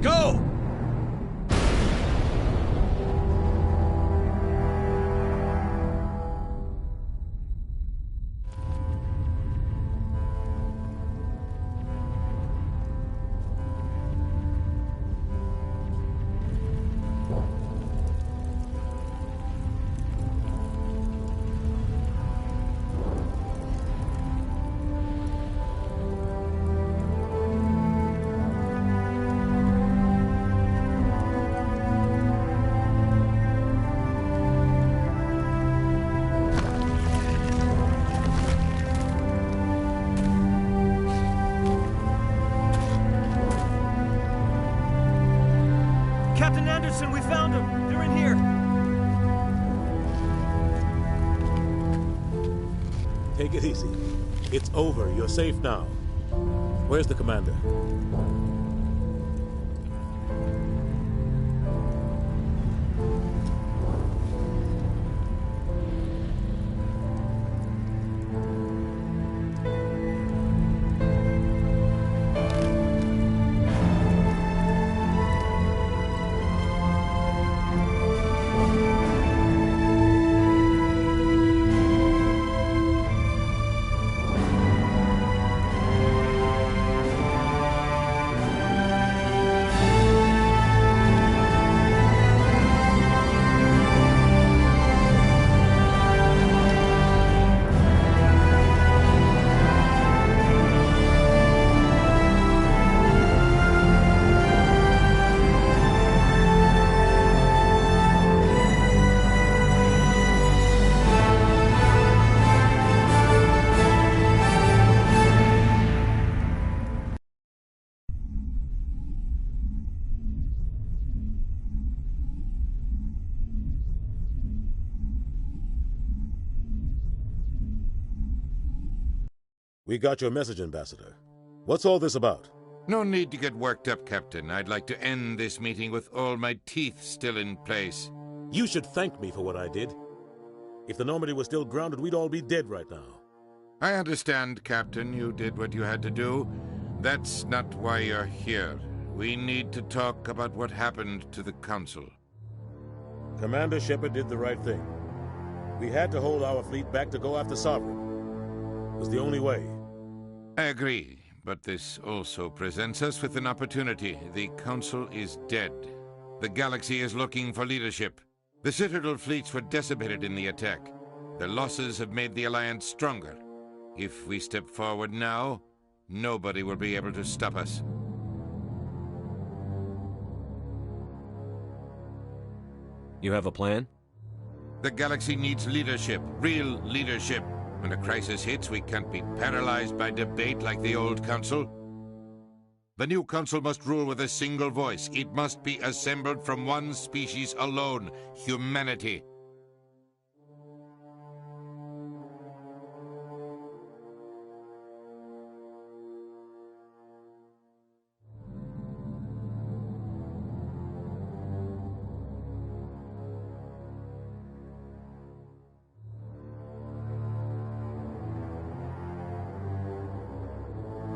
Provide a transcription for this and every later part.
Go! Captain Anderson, we found them! They're in here! Take it easy. It's over. You're safe now. Where's the commander? We got your message, Ambassador. What's all this about? No need to get worked up, Captain. I'd like to end this meeting with all my teeth still in place. You should thank me for what I did. If the Normandy was still grounded, we'd all be dead right now. I understand, Captain. You did what you had to do. That's not why you're here. We need to talk about what happened to the Council. Commander Shepard did the right thing. We had to hold our fleet back to go after Sovereign. It was the only way. I agree, but this also presents us with an opportunity. The Council is dead. The galaxy is looking for leadership. The Citadel fleets were decimated in the attack. Their losses have made the Alliance stronger. If we step forward now, nobody will be able to stop us. You have a plan? The galaxy needs leadership, real leadership. When a crisis hits, we can't be paralyzed by debate like the old Council. The new Council must rule with a single voice. It must be assembled from one species alone, humanity.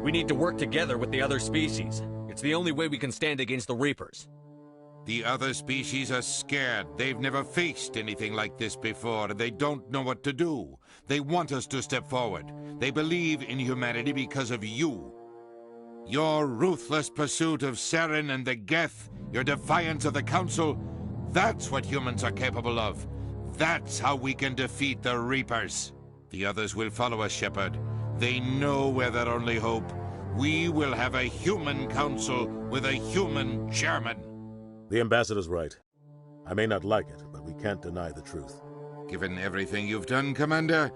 We need to work together with the other species. It's the only way we can stand against the Reapers. The other species are scared. They've never faced anything like this before, and they don't know what to do. They want us to step forward. They believe in humanity because of you. Your ruthless pursuit of Saren and the Geth, your defiance of the Council, that's what humans are capable of. That's how we can defeat the Reapers. The others will follow us, Shepard. They know we're their only hope. We will have a human council with a human chairman. The Ambassador's right. I may not like it, but we can't deny the truth. Given everything you've done, Commander,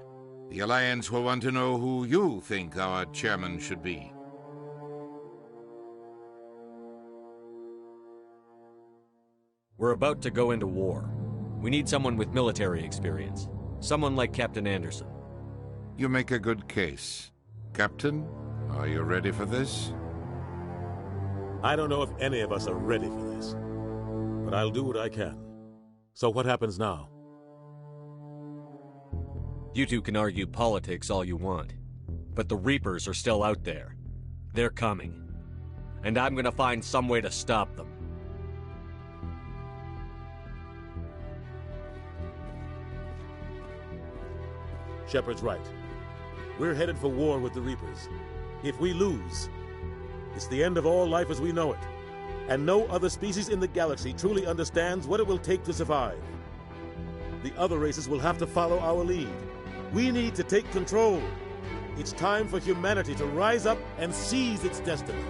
the Alliance will want to know who you think our chairman should be. We're about to go into war. We need someone with military experience. Someone like Captain Anderson. You make a good case. Captain, are you ready for this? I don't know if any of us are ready for this, but I'll do what I can. So what happens now? You two can argue politics all you want, but the Reapers are still out there. They're coming. And I'm gonna find some way to stop them. Shepard's right. We're headed for war with the Reapers. If we lose, it's the end of all life as we know it. And no other species in the galaxy truly understands what it will take to survive. The other races will have to follow our lead. We need to take control. It's time for humanity to rise up and seize its destiny.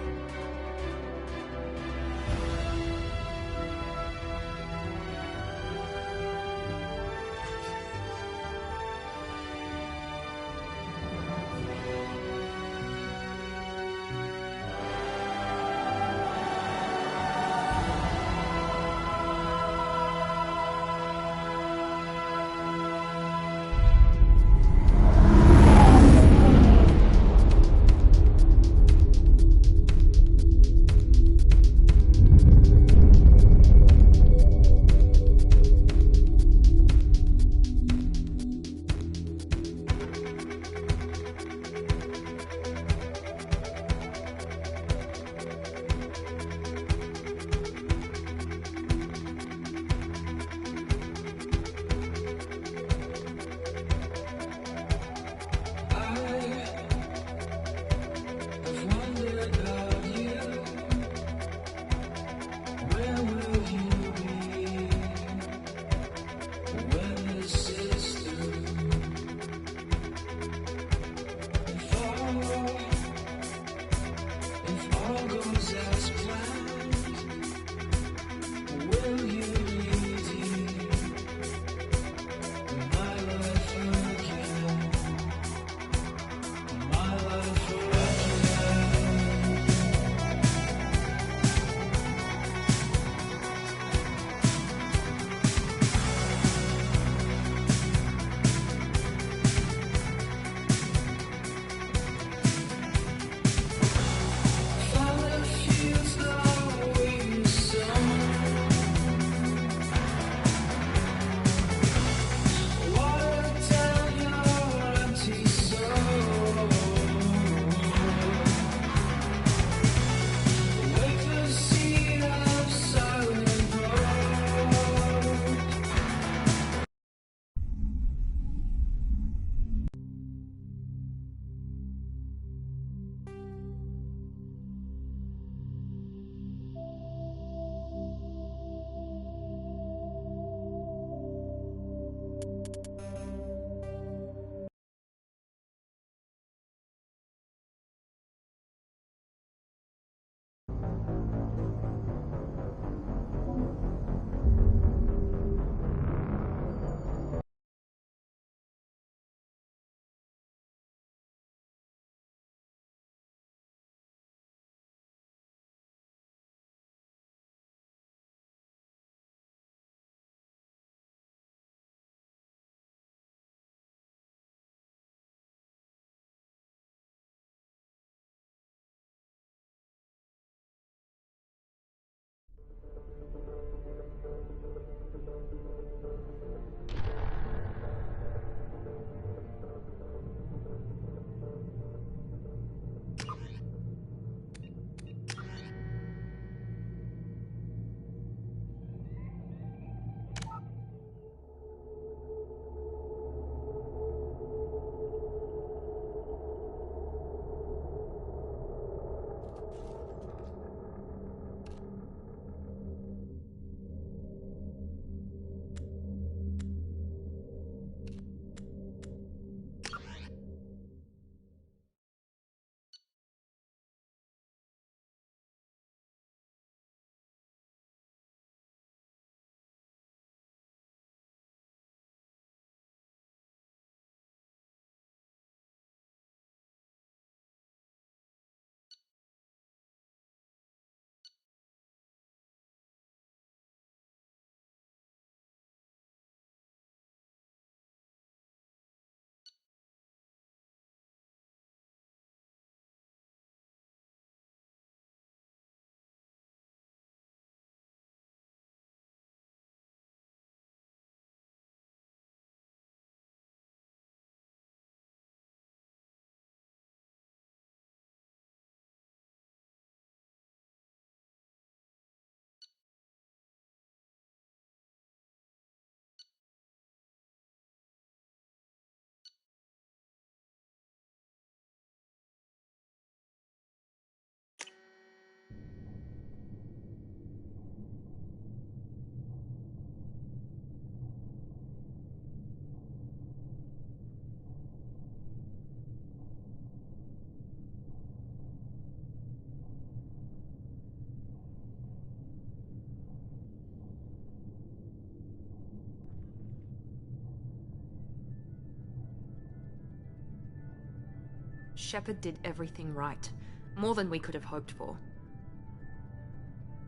Shepard did everything right. More than we could have hoped for.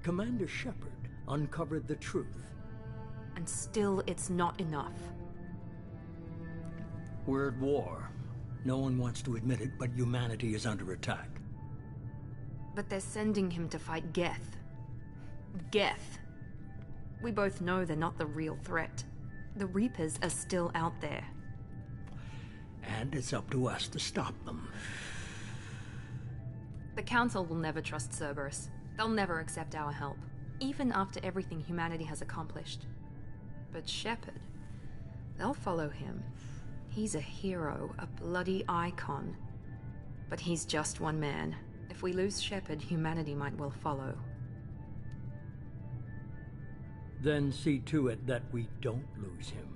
Commander Shepard uncovered the truth. And still, it's not enough. We're at war. No one wants to admit it, but humanity is under attack. But they're sending him to fight Geth. Geth. We both know they're not the real threat. The Reapers are still out there. And it's up to us to stop them. The Council will never trust Cerberus. They'll never accept our help, even after everything humanity has accomplished. But Shepard, they'll follow him. He's a hero, a bloody icon. But he's just one man. If we lose Shepard, humanity might well follow. Then see to it that we don't lose him.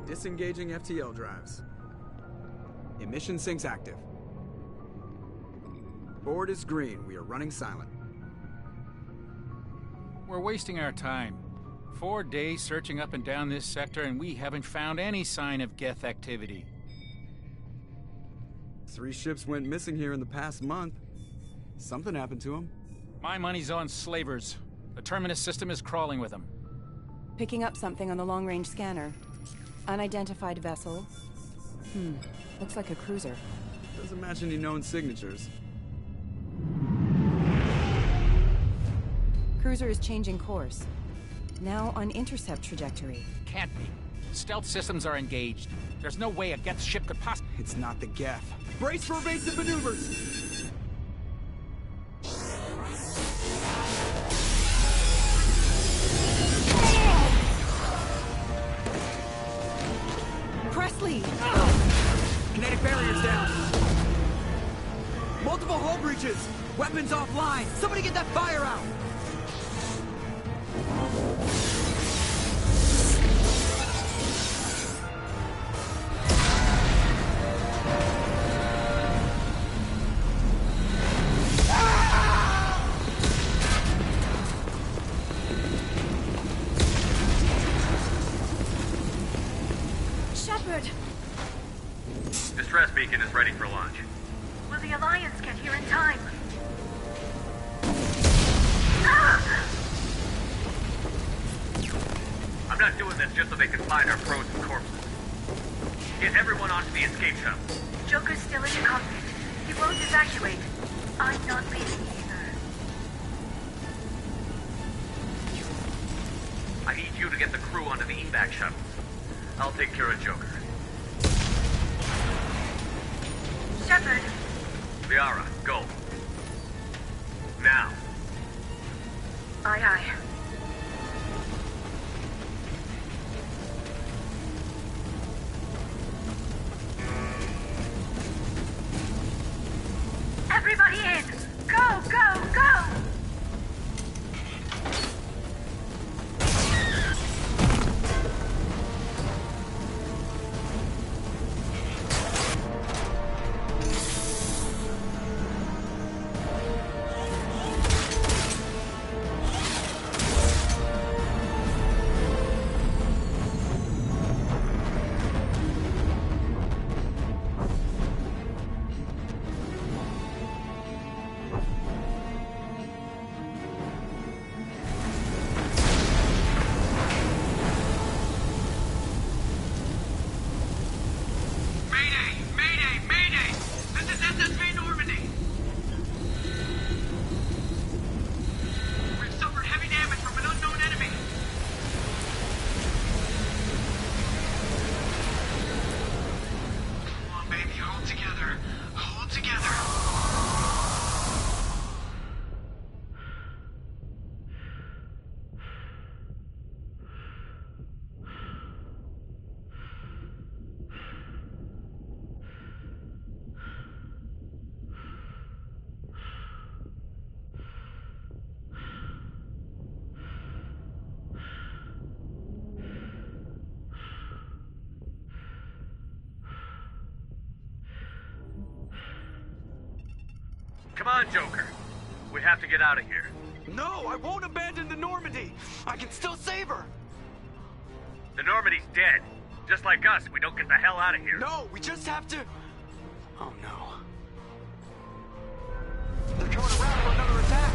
Disengaging FTL drives. Emission sinks active. Board is green. We are running silent. We're wasting our time. 4 days searching up and down this sector, and we haven't found any sign of Geth activity. 3 ships went missing here in the past month. Something happened to them. My money's on slavers. The Terminus system is crawling with them. Picking up something on the long-range scanner. Unidentified vessel. Looks like a cruiser. Doesn't match any known signatures. Cruiser is changing course. Now on intercept trajectory. Can't be. Stealth systems are engaged. There's no way a Geth ship could possibly... It's not the Geth. Brace for evasive maneuvers! Presley! Kinetic barriers down! Multiple hull breaches! Weapons offline! Somebody get that fire out! Distress beacon is ready for launch. Will the Alliance get here in time? I'm not doing this just so they can find our frozen corpses. Get everyone onto the escape shuttle. Joker's still in the cockpit. He won't evacuate. I'm not leaving either. I need you to get the crew onto the evac shuttles. I'll take care of Joker. Shepard. Liara, go. Now. Aye, aye. Everybody in! Go, go, go! Come on, Joker. We have to get out of here. No, I won't abandon the Normandy. I can still save her. The Normandy's dead. Just like us, we don't get the hell out of here. No, we just have to... Oh no. They're coming around for another attack.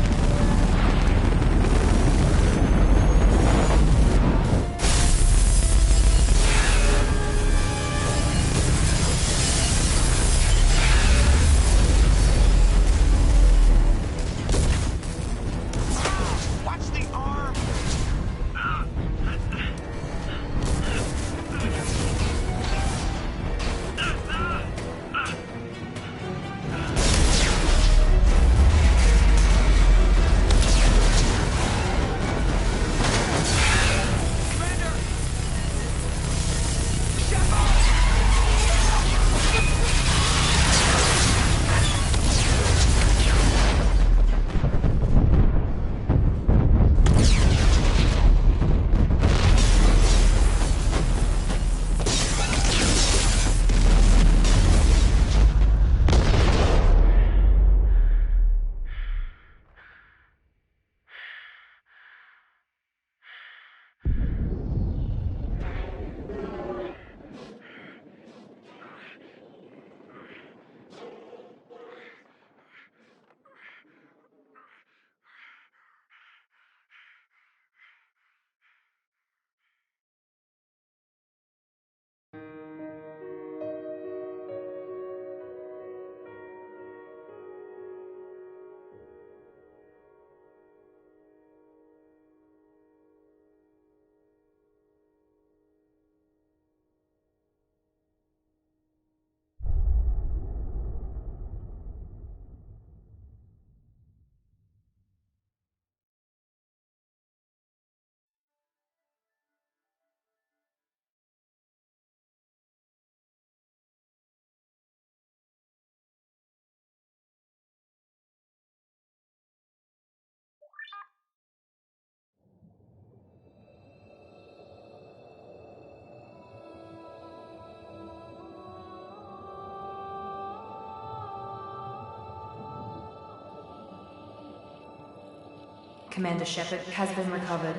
Commander Shepard has been recovered.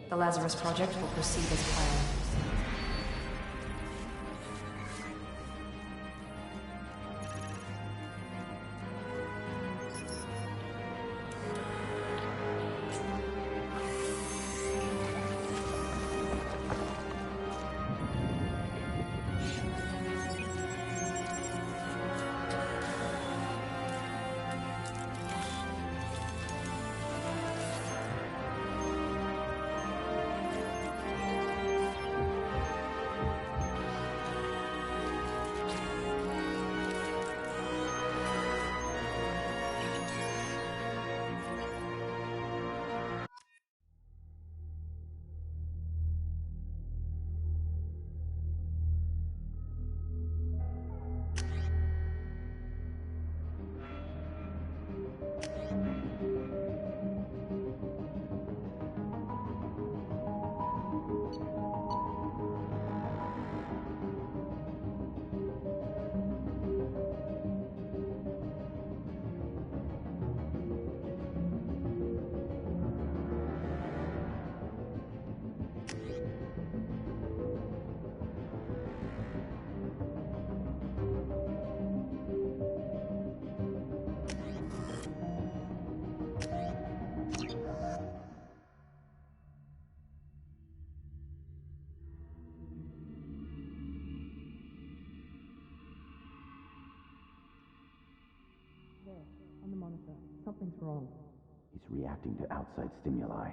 The Lazarus Project will proceed as planned. On the monitor. Something's wrong. He's reacting to outside stimuli,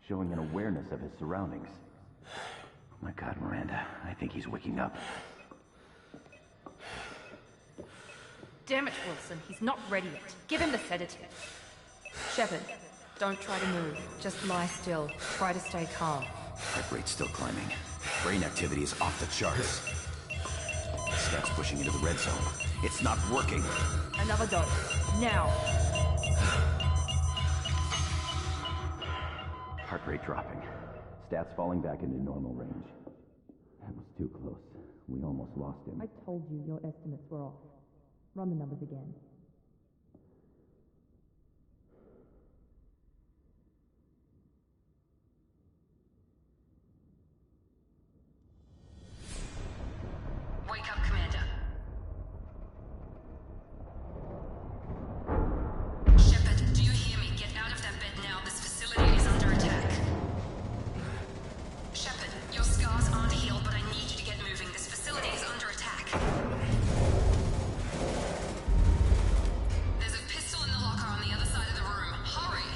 showing an awareness of his surroundings. Oh my God, Miranda. I think he's waking up. Damn it, Wilson. He's not ready yet. Give him the sedative. Shepard, don't try to move. Just lie still. Try to stay calm. Heart rate's still climbing. Brain activity is off the charts. Scout's pushing into the red zone. It's not working. Another dose. Now. Heart rate dropping. Stats falling back into normal range. That was too close. We almost lost him. I told you your estimates were off. Run the numbers again. Wake up, Commander. Shepard, do you hear me? Get out of that bed now. This facility is under attack. Shepard, your scars aren't healed, but I need you to get moving. This facility is under attack. There's a pistol in the locker on the other side of the room. Hurry!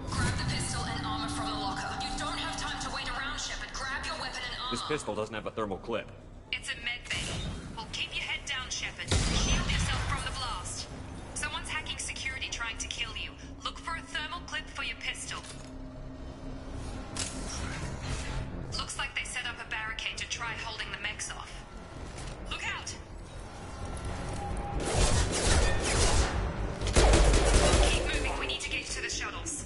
Grab the pistol and armor from the locker. You don't have time to wait around, Shepard. Grab your weapon and armor. This pistol doesn't have a thermal clip. It's a med bay. Well, keep your head down, Shepard. Shield yourself from the blast. Someone's hacking security trying to kill you. Look for a thermal clip for your pistol. Looks like they set up a barricade to try holding the mechs off. Look out! Keep moving. We need to get to the shuttles.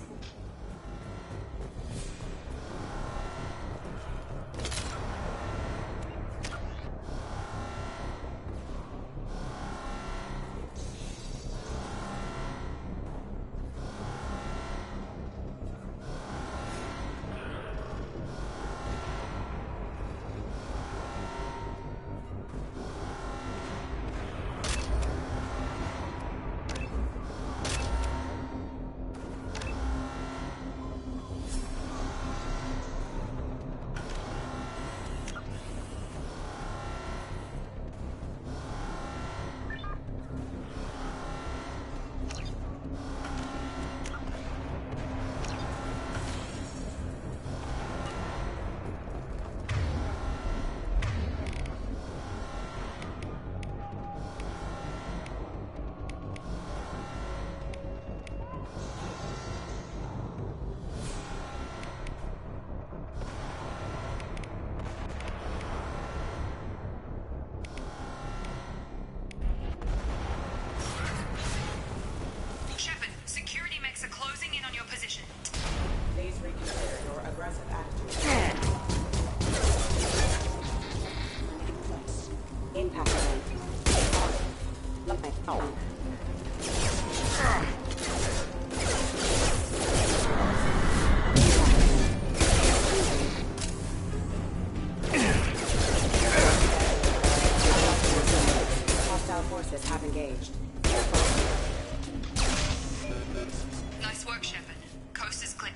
Shepard, security mechs are closing in on your position. Please reconsider your aggressive attitude. Impact event. Hostile forces have engaged. Nice work, Shepard. Coast is clear.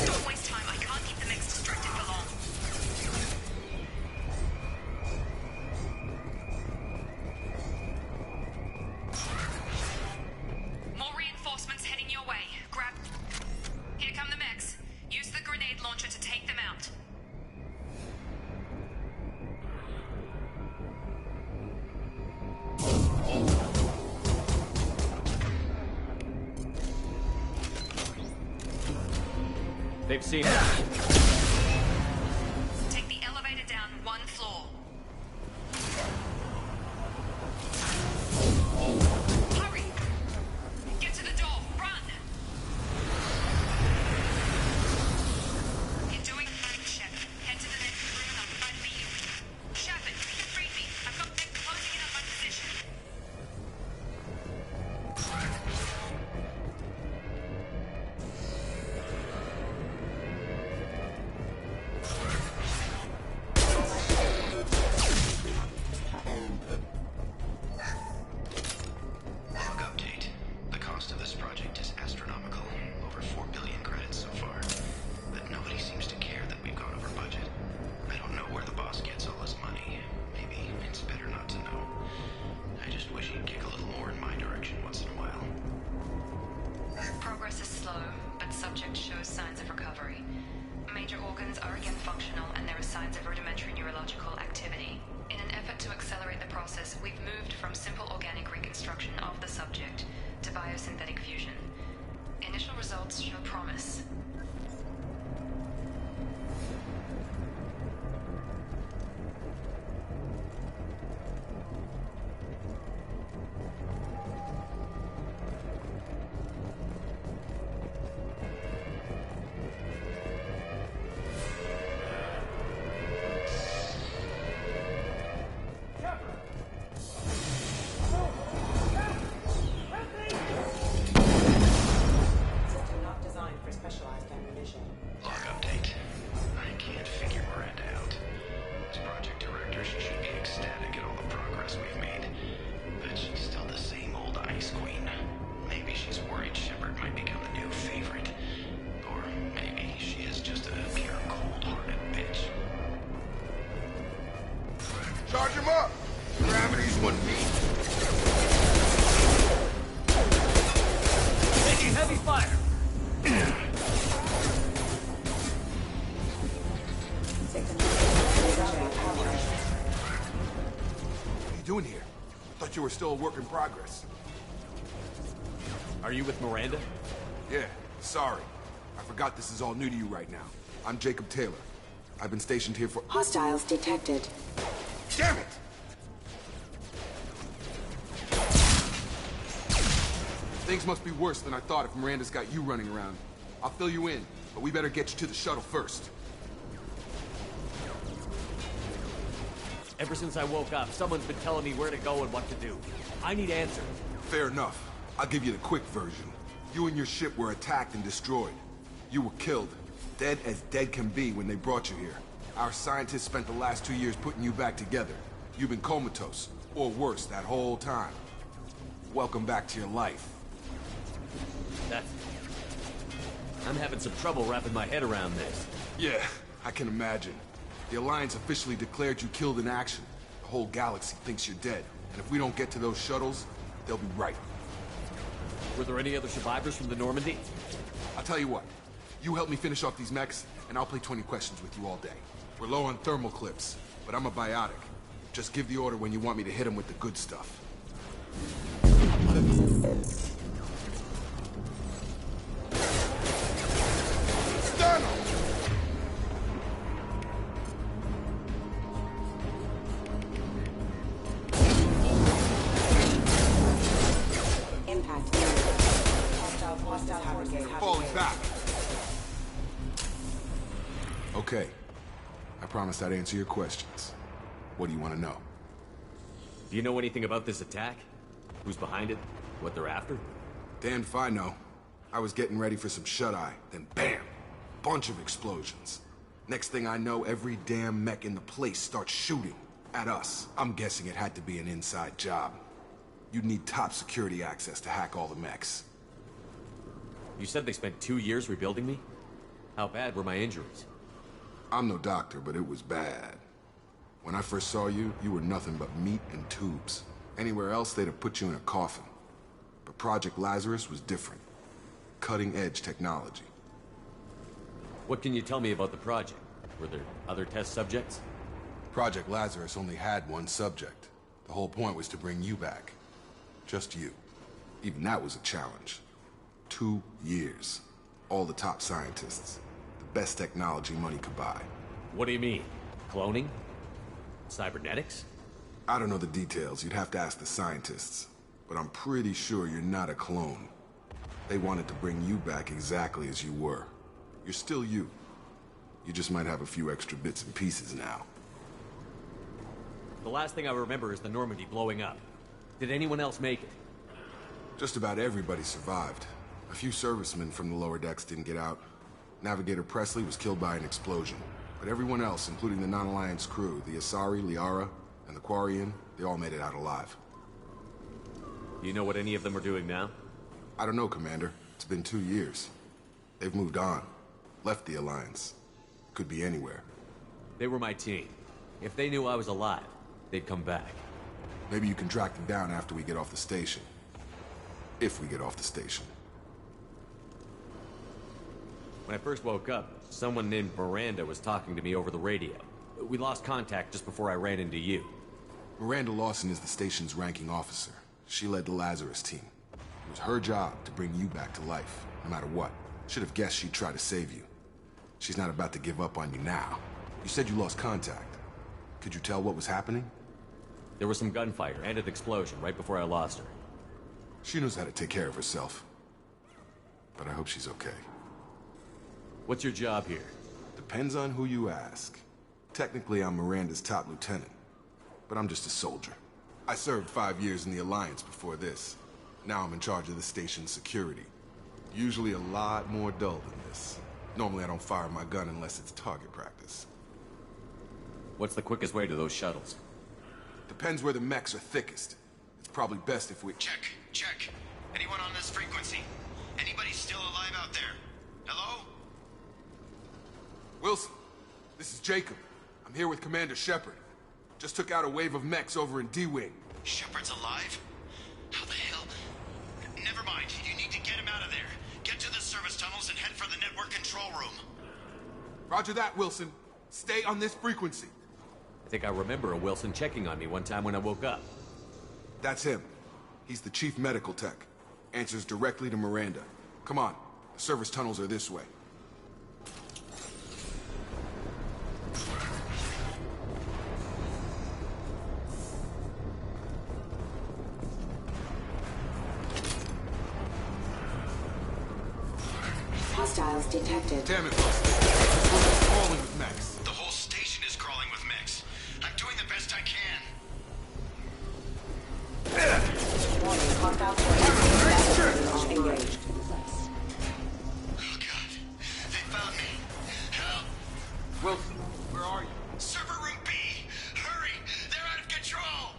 Don't waste time. I can't keep the mechs distracted for long. More reinforcements heading your way. Grab... Here come the mechs. Use the grenade launcher to take them out. They've seen us. Take the elevator down one floor. Hurry! Get to the door. Run! You're doing fine, Shepard. Head to the next room and I'll provide for you. Shepard, you can read me. I've got mechs closing in on my position. To accelerate the process, we've moved from simple organic reconstruction of the subject to biosynthetic fusion. Initial results show promise. System not designed for specialized ammunition. Log update. I can't figure Miranda out. As project director, she should be ecstatic at all the progress we've made. But she's still the same old ice queen. Maybe she's worried Shepard might become the new favorite. Or maybe she is just a pure cold-hearted bitch. Charge him up! Gravity's one beat. Taking heavy fire! What are you doing here? Thought you were still a work in progress. Are you with Miranda? Yeah, sorry. I forgot this is all new to you right now. I'm Jacob Taylor. I've been stationed here for— Hostiles detected. Damn it! Things must be worse than I thought if Miranda's got you running around. I'll fill you in, but we better get you to the shuttle first. Ever since I woke up, someone's been telling me where to go and what to do. I need answers. Fair enough. I'll give you the quick version. You and your ship were attacked and destroyed. You were killed. Dead as dead can be when they brought you here. Our scientists spent the last 2 years putting you back together. You've been comatose, or worse, that whole time. Welcome back to your life. I'm having some trouble wrapping my head around this. Yeah, I can imagine. The Alliance officially declared you killed in action. The whole galaxy thinks you're dead. And if we don't get to those shuttles, they'll be right. Were there any other survivors from the Normandy? I'll tell you what. You help me finish off these mechs, and I'll play 20 questions with you all day. We're low on thermal clips, but I'm a biotic. Just give the order when you want me to hit them with the good stuff. Stun 'em! Impact. Hostile forces Falling back. Okay. I promised I'd answer your questions. What do you want to know? Do you know anything about this attack? Who's behind it? What they're after? Damned if I know. I was getting ready for some shut-eye, then bam! Bunch of explosions. Next thing I know, every damn mech in the place starts shooting at us. I'm guessing it had to be an inside job. You'd need top security access to hack all the mechs. You said they spent 2 years rebuilding me? How bad were my injuries? I'm no doctor, but it was bad. When I first saw you, you were nothing but meat and tubes. Anywhere else, they'd have put you in a coffin. But Project Lazarus was different. Cutting-edge technology. What can you tell me about the project? Were there other test subjects? Project Lazarus only had one subject. The whole point was to bring you back. Just you. Even that was a challenge. 2 years. All the top scientists. The best technology money could buy. What do you mean? Cloning? Cybernetics? I don't know the details. You'd have to ask the scientists. But I'm pretty sure you're not a clone. They wanted to bring you back exactly as you were. You're still you. You just might have a few extra bits and pieces now. The last thing I remember is the Normandy blowing up. Did anyone else make it? Just about everybody survived. A few servicemen from the lower decks didn't get out. Navigator Presley was killed by an explosion. But everyone else, including the non-Alliance crew, the Asari, Liara, and the Quarian, they all made it out alive. Do you know what any of them are doing now? I don't know, Commander. It's been 2 years. They've moved on. Left the Alliance. Could be anywhere. They were my team. If they knew I was alive, they'd come back. Maybe you can track them down after we get off the station. If we get off the station. When I first woke up, someone named Miranda was talking to me over the radio. We lost contact just before I ran into you. Miranda Lawson is the station's ranking officer. She led the Lazarus team. It was her job to bring you back to life, no matter what. Should have guessed she'd try to save you. She's not about to give up on you now. You said you lost contact. Could you tell what was happening? There was some gunfire and an explosion right before I lost her. She knows how to take care of herself. But I hope she's okay. What's your job here? Depends on who you ask. Technically, I'm Miranda's top lieutenant. But I'm just a soldier. I served 5 years in the Alliance before this. Now I'm in charge of the station's security. Usually a lot more dull than this. Normally I don't fire my gun unless it's target practice. What's the quickest way to those shuttles? Depends where the mechs are thickest. It's probably best if we... Check. Anyone on this frequency? Anybody still alive out there? Hello? Wilson, this is Jacob. I'm here with Commander Shepard. Just took out a wave of mechs over in D-Wing. Shepard's alive? How the hell? Never mind. You need to get him out of there. Get to the service tunnels and head for the network control room. Roger that, Wilson. Stay on this frequency. I think I remember a Wilson checking on me one time when I woke up. That's him. He's the chief medical tech. Answers directly to Miranda. Come on. The service tunnels are this way. Hostiles detected. Damn it, Wilson. This room is crawling with mechs. The whole station is crawling with mechs. I'm doing the best I can. Warning, hostile forces engaged. Oh, God. They found me. Help! Wilson, where are you? Server room B! Hurry! They're out of control!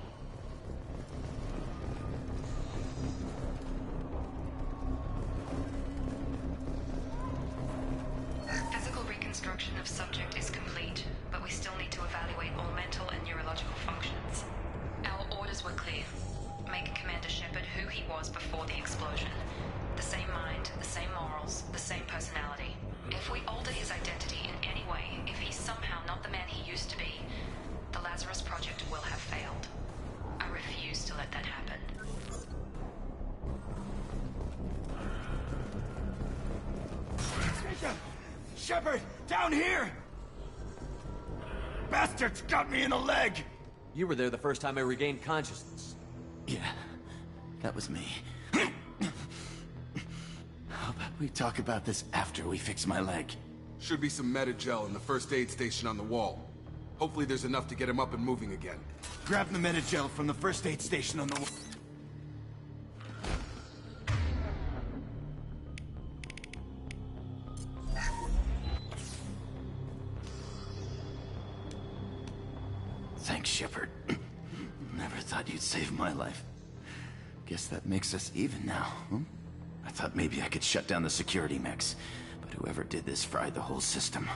Physical reconstruction of subject is complete, but we still need to evaluate all mental and neurological functions. Our orders were clear. Make Commander Shepard who he was before the explosion. The same mind, the same morals, the same personality. If we alter his identity in any way, if he's somehow not the man he used to be, the Lazarus Project will have failed. I refuse to let that happen. Shepard, down here! Bastards got me in the leg! You were there the first time I regained consciousness. Yeah, that was me. How about we talk about this after we fix my leg? Should be some meta-gel in the first aid station on the wall. Hopefully there's enough to get him up and moving again. Grab the meta-gel from the first aid station on the wall. Thanks, Shepard. Never thought you'd save my life. Guess that makes us even now, huh? I thought maybe I could shut down the security mechs, but whoever did this fried the whole system.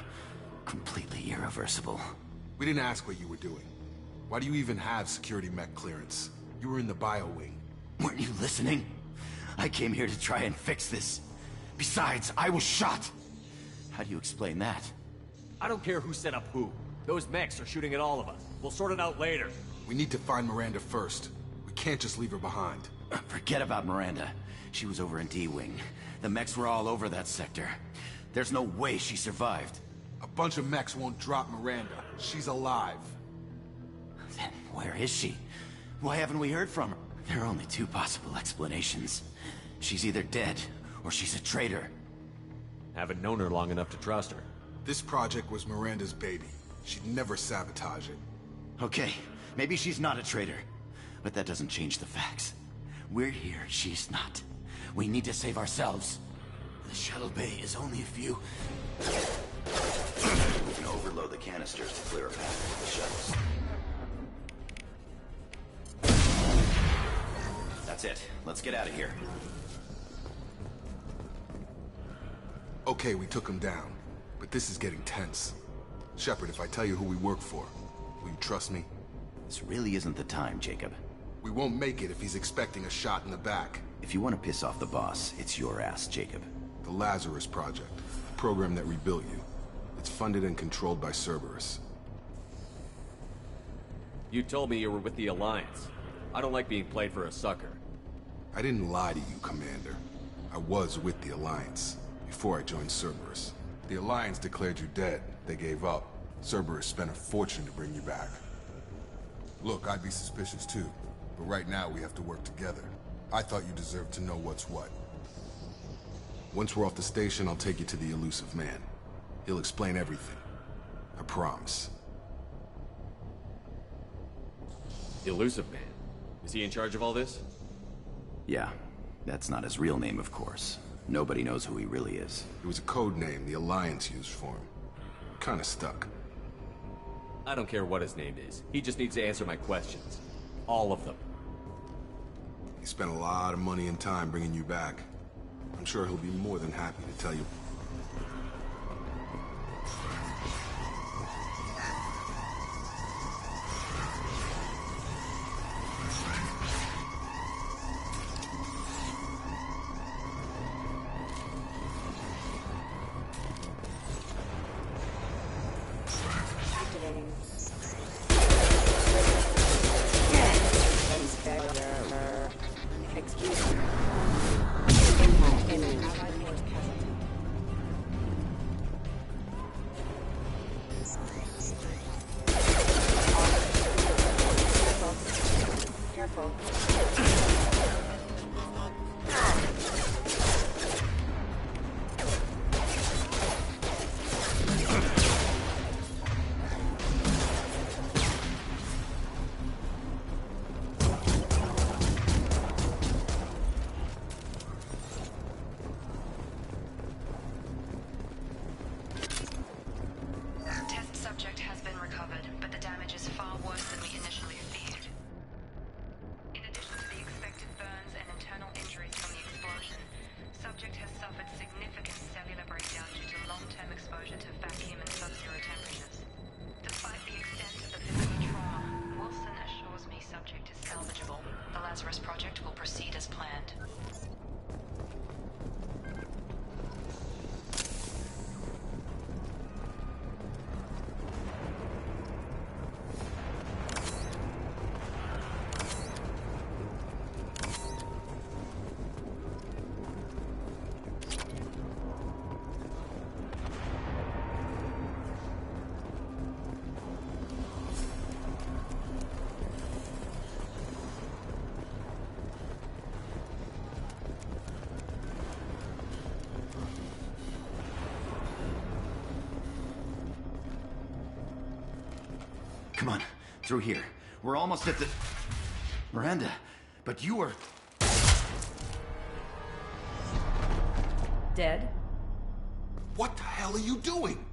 Completely irreversible. We didn't ask what you were doing. Why do you even have security mech clearance? You were in the bio wing. Weren't you listening? I came here to try and fix this. Besides, I was shot. How do you explain that? I don't care who set up who. Those mechs are shooting at all of us. We'll sort it out later. We need to find Miranda first. We can't just leave her behind. Forget about Miranda. She was over in D-Wing. The mechs were all over that sector. There's no way she survived. A bunch of mechs won't drop Miranda. She's alive. Then where is she? Why haven't we heard from her? There are only two possible explanations. She's either dead, or she's a traitor. Haven't known her long enough to trust her. This project was Miranda's baby. She'd never sabotage it. Okay, maybe she's not a traitor. But that doesn't change the facts. We're here, she's not. We need to save ourselves. The shuttle bay is only a few... We can overload the canisters to clear a path for the shuttles. That's it. Let's get out of here. Okay, we took him down. But this is getting tense. Shepard, if I tell you who we work for, will you trust me? This really isn't the time, Jacob. We won't make it if he's expecting a shot in the back. If you want to piss off the boss, it's your ass, Jacob. The Lazarus Project, a program that rebuilt you. It's funded and controlled by Cerberus. You told me you were with the Alliance. I don't like being played for a sucker. I didn't lie to you, Commander. I was with the Alliance, before I joined Cerberus. The Alliance declared you dead. They gave up. Cerberus spent a fortune to bring you back. Look, I'd be suspicious too, but right now we have to work together. I thought you deserved to know what's what. Once we're off the station, I'll take you to the elusive man. He'll explain everything. I promise. The Elusive Man? Is he in charge of all this? Yeah, that's not his real name, of course. Nobody knows who he really is. It was a code name the Alliance used for him. Kinda stuck. I don't care what his name is. He just needs to answer my questions. All of them. He spent a lot of money and time bringing you back. I'm sure he'll be more than happy to tell you. Project will proceed as planned. Come on, through here. We're almost at the... Miranda, but you were... Dead? What the hell are you doing?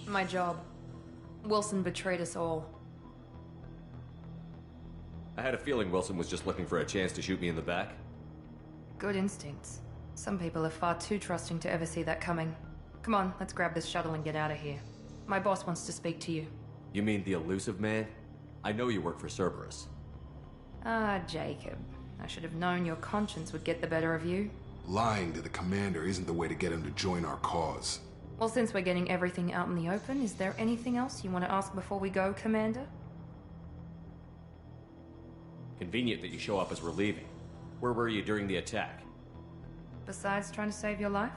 My job. Wilson betrayed us all. I had a feeling Wilson was just looking for a chance to shoot me in the back. Good instincts. Some people are far too trusting to ever see that coming. Come on, let's grab this shuttle and get out of here. My boss wants to speak to you. You mean the Elusive Man? I know you work for Cerberus. Ah, Jacob. I should have known your conscience would get the better of you. Lying to the commander isn't the way to get him to join our cause. Well, since we're getting everything out in the open, is there anything else you want to ask before we go, Commander? Convenient that you show up as we're leaving. Where were you during the attack? Besides trying to save your life?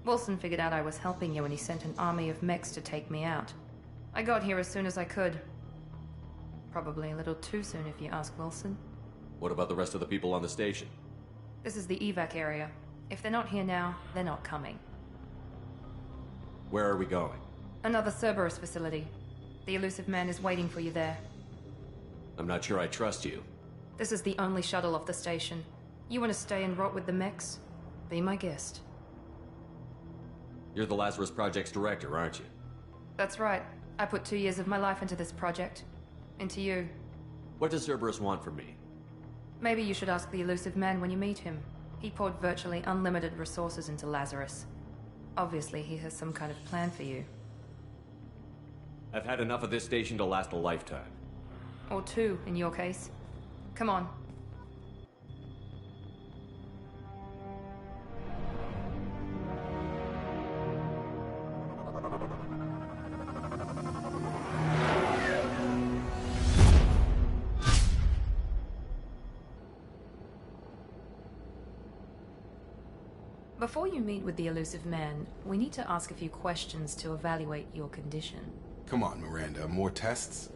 Wilson figured out I was helping you and he sent an army of mechs to take me out. I got here as soon as I could. Probably a little too soon if you ask Wilson. What about the rest of the people on the station? This is the evac area. If they're not here now, they're not coming. Where are we going? Another Cerberus facility. The Elusive Man is waiting for you there. I'm not sure I trust you. This is the only shuttle off the station. You want to stay and rot with the mechs? Be my guest. You're the Lazarus Project's director, aren't you? That's right. I put 2 years of my life into this project. Into you. What does Cerberus want from me? Maybe you should ask the Elusive Man when you meet him. He poured virtually unlimited resources into Lazarus. Obviously, he has some kind of plan for you. I've had enough of this station to last a lifetime. Or 2, in your case. Come on. Before you meet with the elusive man, we need to ask a few questions to evaluate your condition. Come on, Miranda, more tests?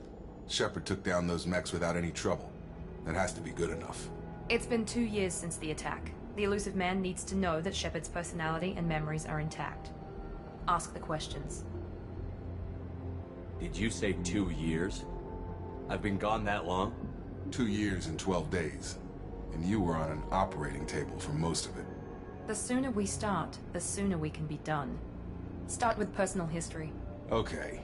Shepard took down those mechs without any trouble. That has to be good enough. It's been 2 years since the attack. The elusive man needs to know that Shepard's personality and memories are intact. Ask the questions. Did you say 2 years? I've been gone that long? 2 years and 12 days. And you were on an operating table for most of it. The sooner we start, the sooner we can be done. Start with personal history. Okay.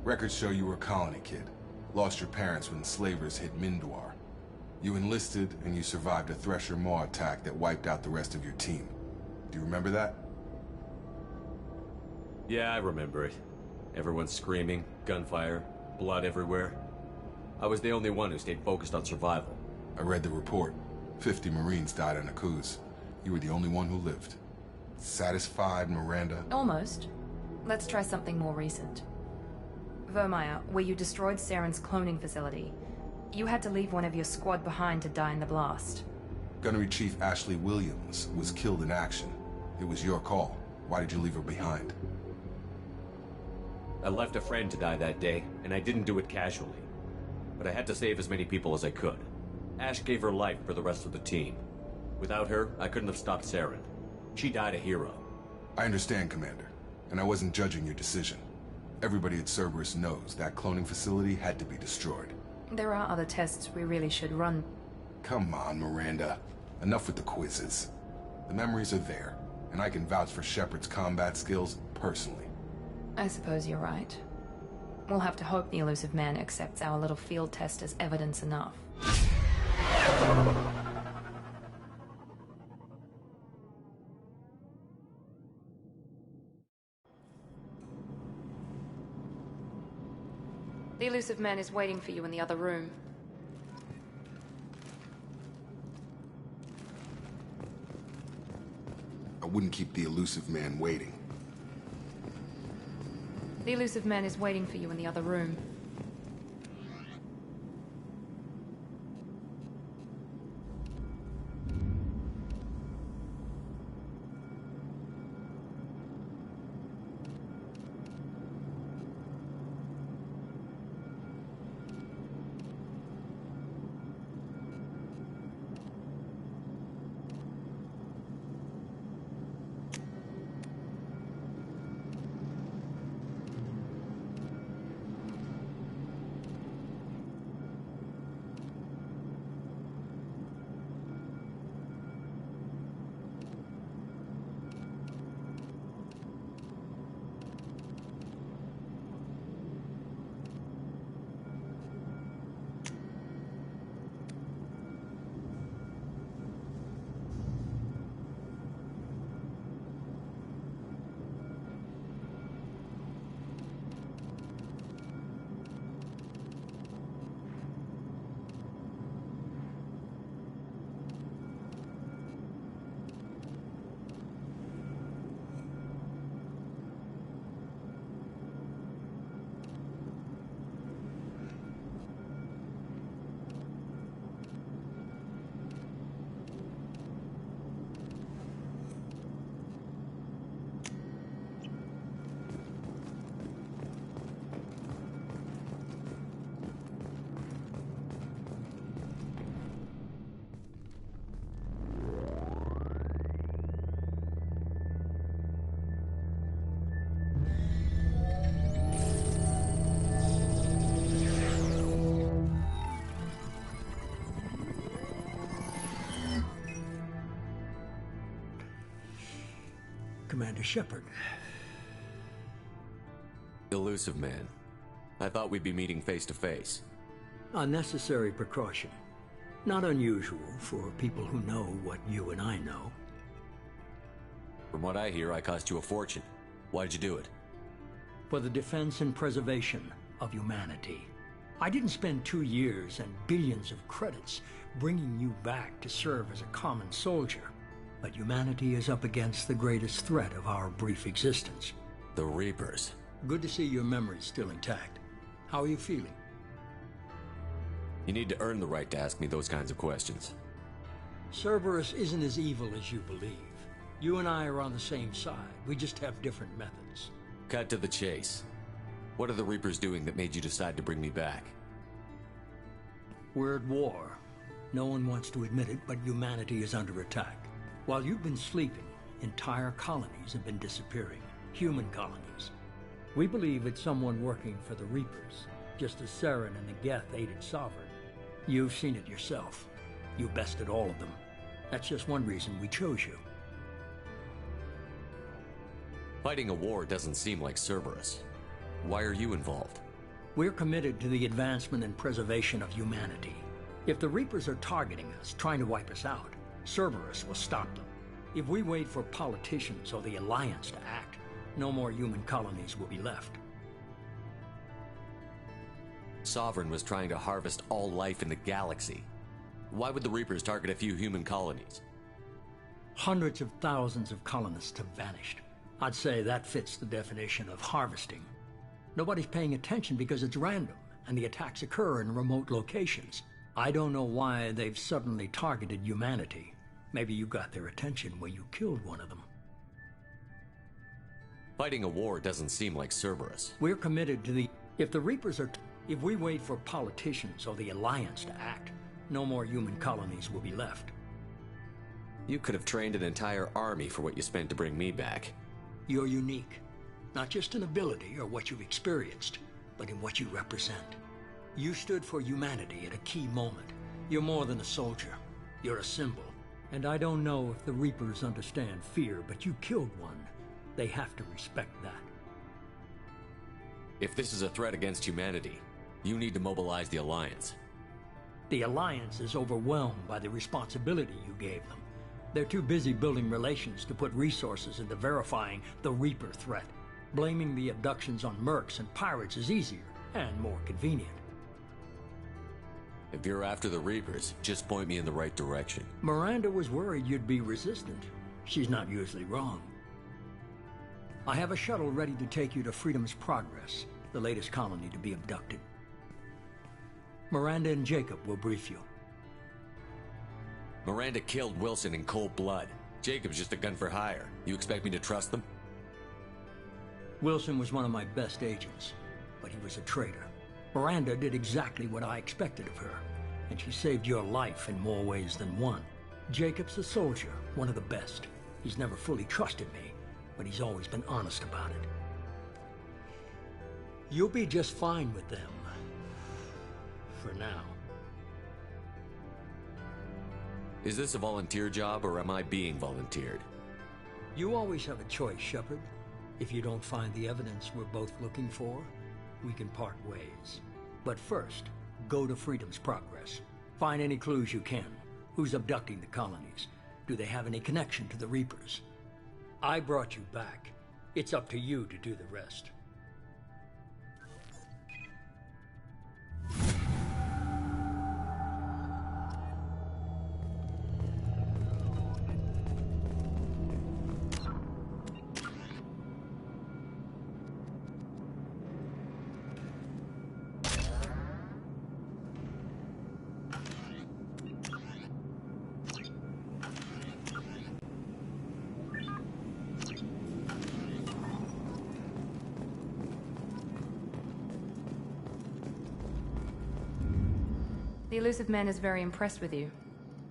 Records show you were a colony kid. Lost your parents when the slavers hit Mindwar. You enlisted, and you survived a Thresher Maw attack that wiped out the rest of your team. Do you remember that? Yeah, I remember it. Everyone screaming, gunfire, blood everywhere. I was the only one who stayed focused on survival. I read the report. 50 Marines died on Akuz. You were the only one who lived. Satisfied, Miranda? Almost. Let's try something more recent. Vermeer, where you destroyed Saren's cloning facility. You had to leave one of your squad behind to die in the blast. Gunnery Chief Ashley Williams was killed in action. It was your call. Why did you leave her behind? I left a friend to die that day, and I didn't do it casually. But I had to save as many people as I could. Ash gave her life for the rest of the team. Without her, I couldn't have stopped Saren. She died a hero. I understand, Commander, and I wasn't judging your decision. Everybody at Cerberus knows that cloning facility had to be destroyed. There are other tests we really should run. Come on, Miranda. Enough with the quizzes. The memories are there, and I can vouch for Shepard's combat skills personally. I suppose you're right. We'll have to hope the elusive man accepts our little field test as evidence enough. The elusive man is waiting for you in the other room. I wouldn't keep the elusive man waiting. The elusive man is waiting for you in the other room. Commander Shepard. Elusive man. I thought we'd be meeting face to face. A necessary precaution. Not unusual for people who know what you and I know. From what I hear, I cost you a fortune. Why'd you do it? For the defense and preservation of humanity. I didn't spend 2 years and billions of credits bringing you back to serve as a common soldier. But humanity is up against the greatest threat of our brief existence. The Reapers. Good to see your memory's still intact. How are you feeling? You need to earn the right to ask me those kinds of questions. Cerberus isn't as evil as you believe. You and I are on the same side. We just have different methods. Cut to the chase. What are the Reapers doing that made you decide to bring me back? We're at war. No one wants to admit it, but humanity is under attack. While you've been sleeping, entire colonies have been disappearing. Human colonies. We believe it's someone working for the Reapers, just as Saren and the Geth aided Sovereign. You've seen it yourself. You bested all of them. That's just one reason we chose you. Fighting a war doesn't seem like Cerberus. Why are you involved? We're committed to the advancement and preservation of humanity. If the Reapers are targeting us, trying to wipe us out, Cerberus will stop them. If we wait for politicians or the Alliance to act, no more human colonies will be left. Sovereign was trying to harvest all life in the galaxy. Why would the Reapers target a few human colonies? Hundreds of thousands of colonists have vanished. I'd say that fits the definition of harvesting. Nobody's paying attention because it's random, and the attacks occur in remote locations. I don't know why they've suddenly targeted humanity. Maybe you got their attention when you killed one of them. Fighting a war doesn't seem like Cerberus. We're committed to the... If we wait for politicians or the Alliance to act, no more human colonies will be left. You could have trained an entire army for what you spent to bring me back. You're unique. Not just in ability or what you've experienced, but in what you represent. You stood for humanity at a key moment. You're more than a soldier. You're a symbol. And I don't know if the Reapers understand fear, but you killed one. They have to respect that. If this is a threat against humanity, you need to mobilize the Alliance. The Alliance is overwhelmed by the responsibility you gave them. They're too busy building relations to put resources into verifying the Reaper threat. Blaming the abductions on mercs and pirates is easier and more convenient. If you're after the Reapers, just point me in the right direction. Miranda was worried you'd be resistant. She's not usually wrong. I have a shuttle ready to take you to Freedom's Progress, the latest colony to be abducted. Miranda and Jacob will brief you. Miranda killed Wilson in cold blood. Jacob's just a gun for hire. You expect me to trust them? Wilson was one of my best agents, but he was a traitor. Miranda did exactly what I expected of her, and she saved your life in more ways than one. Jacob's a soldier, one of the best. He's never fully trusted me, but he's always been honest about it. You'll be just fine with them. For now. Is this a volunteer job, or am I being volunteered? You always have a choice, Shepard. If you don't find the evidence we're both looking for, we can part ways. But first, go to Freedom's Progress. Find any clues you can. Who's abducting the colonies? Do they have any connection to the Reapers? I brought you back. It's up to you to do the rest. The Elusive Man is very impressed with you.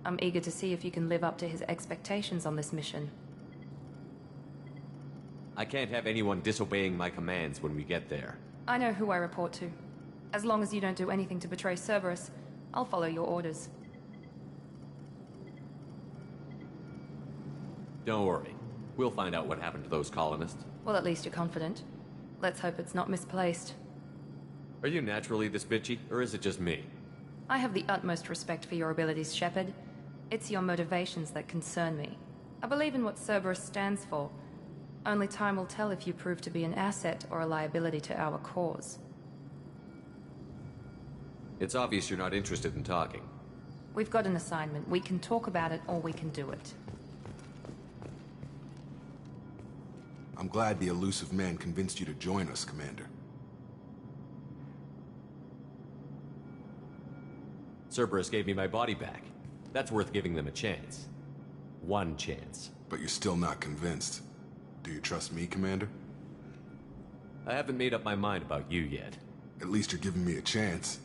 I'm eager to see if you can live up to his expectations on this mission. I can't have anyone disobeying my commands when we get there. I know who I report to. As long as you don't do anything to betray Cerberus, I'll follow your orders. Don't worry. We'll find out what happened to those colonists. Well, at least you're confident. Let's hope it's not misplaced. Are you naturally this bitchy, or is it just me? I have the utmost respect for your abilities, Shepard. It's your motivations that concern me. I believe in what Cerberus stands for. Only time will tell if you prove to be an asset or a liability to our cause. It's obvious you're not interested in talking. We've got an assignment. We can talk about it or we can do it. I'm glad the Elusive Man convinced you to join us, Commander. Cerberus gave me my body back. That's worth giving them a chance. One chance. But you're still not convinced. Do you trust me, Commander? I haven't made up my mind about you yet. At least you're giving me a chance.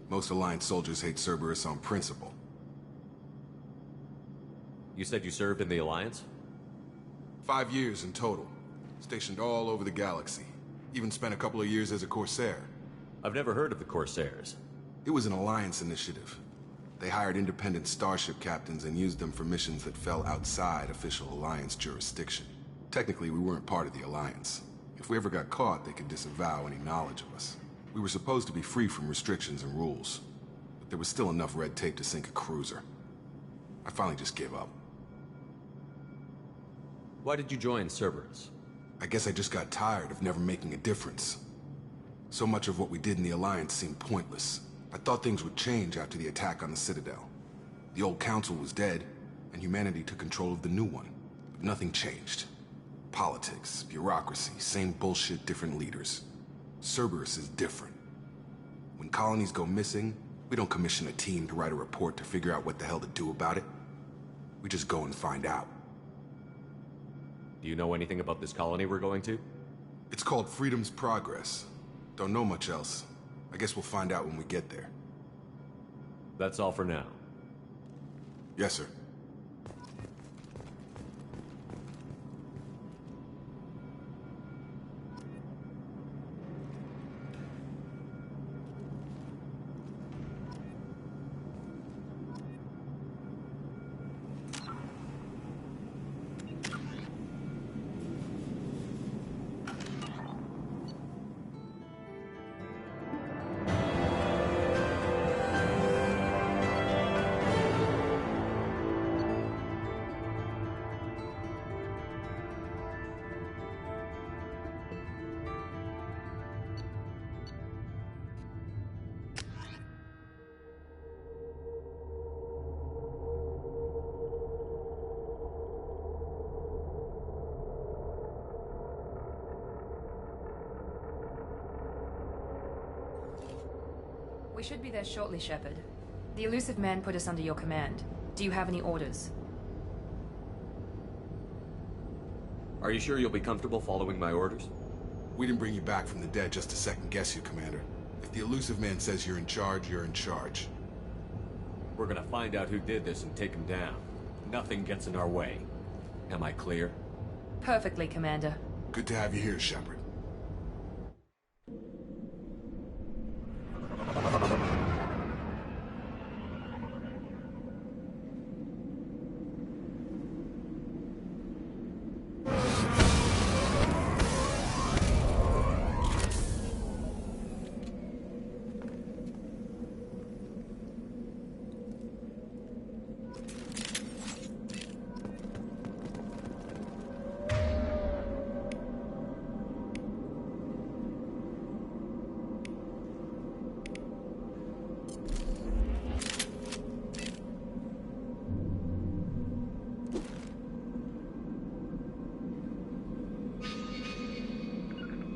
Most Alliance soldiers hate Cerberus on principle. You said you served in the Alliance? 5 years in total. Stationed all over the galaxy. Even spent a couple of years as a Corsair. I've never heard of the Corsairs. It was an Alliance initiative. They hired independent starship captains and used them for missions that fell outside official Alliance jurisdiction. Technically, we weren't part of the Alliance. If we ever got caught, they could disavow any knowledge of us. We were supposed to be free from restrictions and rules. But there was still enough red tape to sink a cruiser. I finally just gave up. Why did you join Cerberus? I guess I just got tired of never making a difference. So much of what we did in the Alliance seemed pointless. I thought things would change after the attack on the Citadel. The old council was dead, and humanity took control of the new one. But nothing changed. Politics, bureaucracy, same bullshit, different leaders. Cerberus is different. When colonies go missing, we don't commission a team to write a report to figure out what the hell to do about it. We just go and find out. Do you know anything about this colony we're going to? It's called Freedom's Progress. Don't know much else. I guess we'll find out when we get there. That's all for now. Yes, sir. We should be there shortly, Shepard. The elusive man put us under your command. Do you have any orders? Are you sure you'll be comfortable following my orders? We didn't bring you back from the dead just to second guess you, Commander. If the elusive man says you're in charge, you're in charge. We're gonna find out who did this and take him down. Nothing gets in our way. Am I clear? Perfectly, Commander. Good to have you here, Shepard.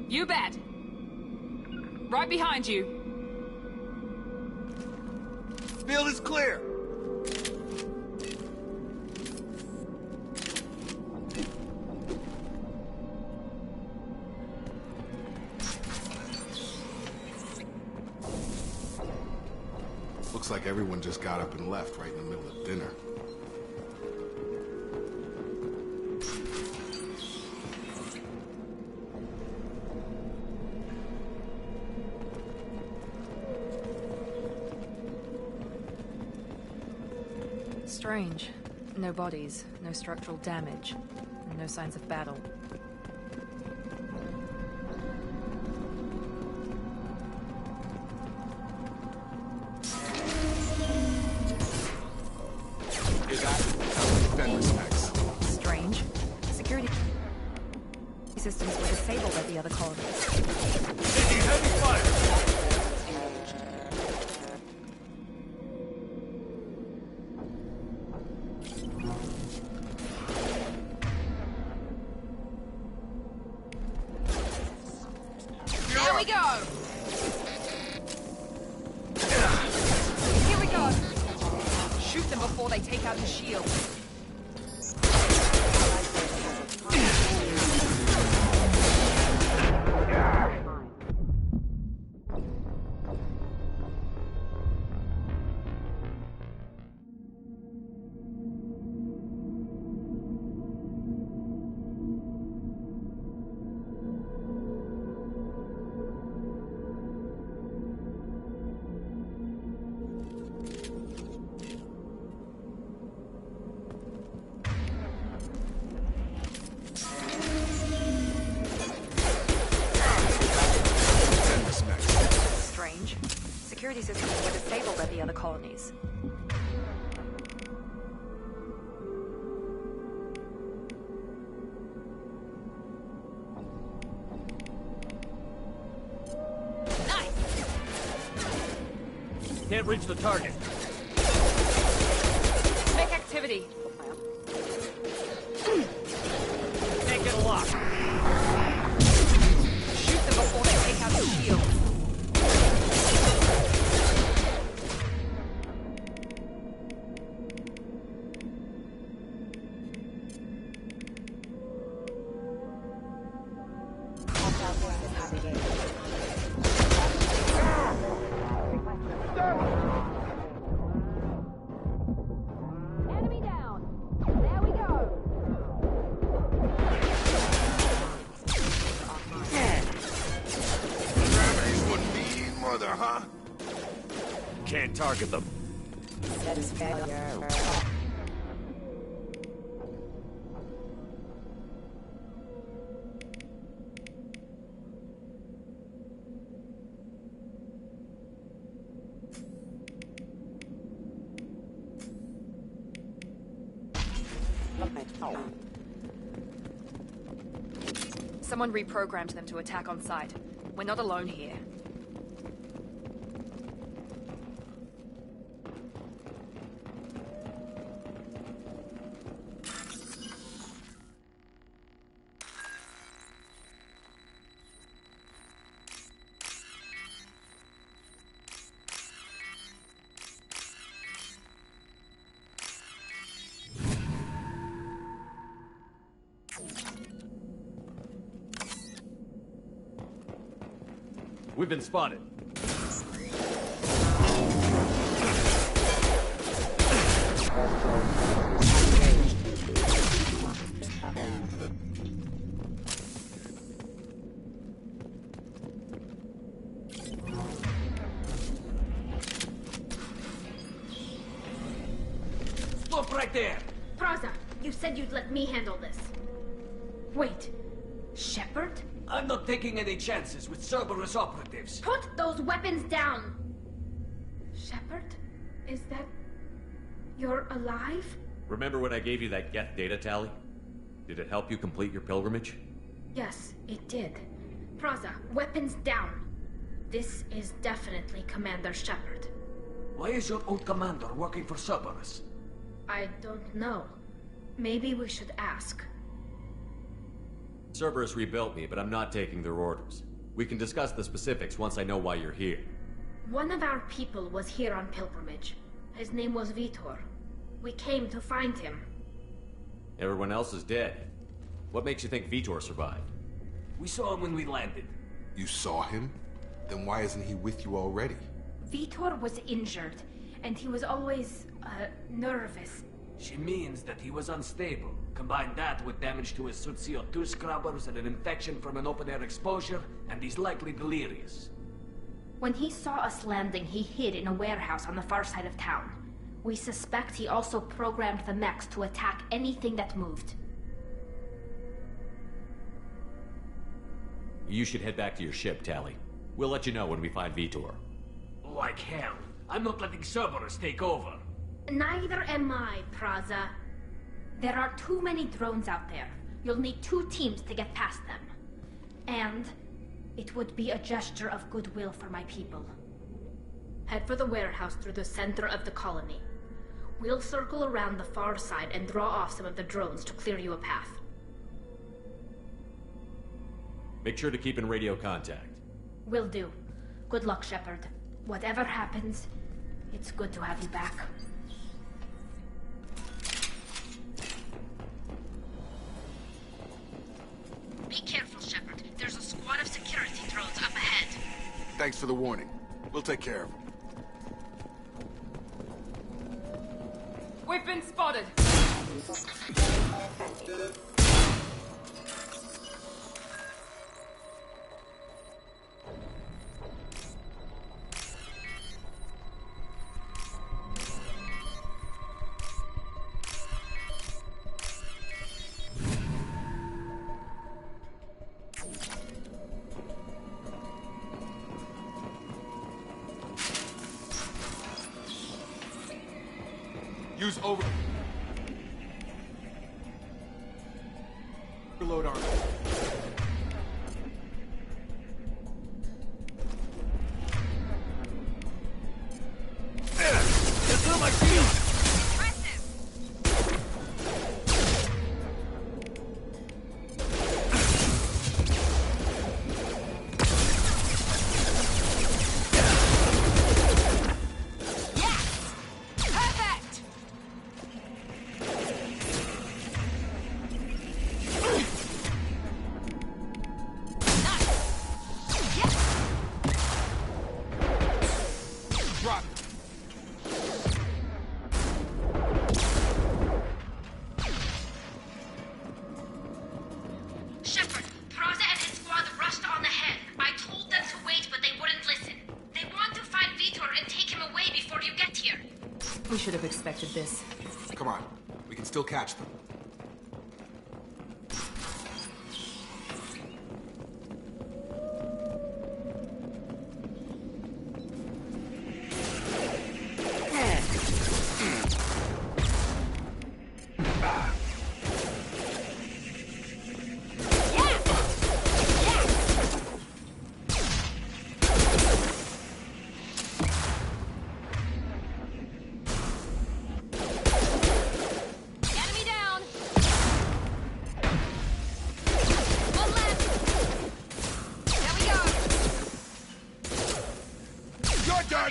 You bet! Right behind you! Field is clear! Looks like everyone just got up and left right in the middle of dinner. Strange. No bodies, no structural damage, and no signs of battle. Strange. Security systems were disabled at the other colonies. Taking heavy fire! Here we go! Here we go! Shoot them before they take out the shield. security systems were disabled at the other colonies. Can't reach the target. Make activity. Can't get a lock. Shoot them before they take out the shield. Enemy down. There we go. Gravity's one mean mother, huh? Can't target them. That is failure. Someone reprogrammed them to attack on sight. We're not alone here. We've been spotted. Stop right there! Praza, you said you'd let me handle this. Wait, Shepard? I'm not taking any chances with Cerberus operatives. Put those weapons down! Shepard? Is that... you're alive? Remember when I gave you that Geth data tally? Did it help you complete your pilgrimage? Yes, it did. Praza, weapons down. This is definitely Commander Shepard. Why is your old commander working for Cerberus? I don't know. Maybe we should ask. Cerberus rebuilt me, but I'm not taking their orders. We can discuss the specifics once I know why you're here. One of our people was here on pilgrimage. His name was Vitor. We came to find him. Everyone else is dead. What makes you think Vitor survived? We saw him when we landed. You saw him? Then why isn't he with you already? Vitor was injured, and he was always, nervous. She means that he was unstable. Combine that with damage to his suit CO2 scrubbers and an infection from an open-air exposure, and he's likely delirious. When he saw us landing, he hid in a warehouse on the far side of town. We suspect he also programmed the mechs to attack anything that moved. You should head back to your ship, Tally. We'll let you know when we find Vitor. Like hell. I'm not letting Cerberus take over. Neither am I, Praza. There are too many drones out there. You'll need 2 teams to get past them. And it would be a gesture of goodwill for my people. Head for the warehouse through the center of the colony. We'll circle around the far side and draw off some of the drones to clear you a path. Make sure to keep in radio contact. Will do. Good luck, Shepard. Whatever happens, it's good to have you back. Be careful, Shepard. There's a squad of security drones up ahead. Thanks for the warning. We'll take care of him. We've been spotted! Use overload armor. That's not my shield! Shepard, Praza and his squad rushed on ahead. I told them to wait, but they wouldn't listen. They want to find Vitor and take him away before you get here. We should have expected this. Come on, we can still catch them.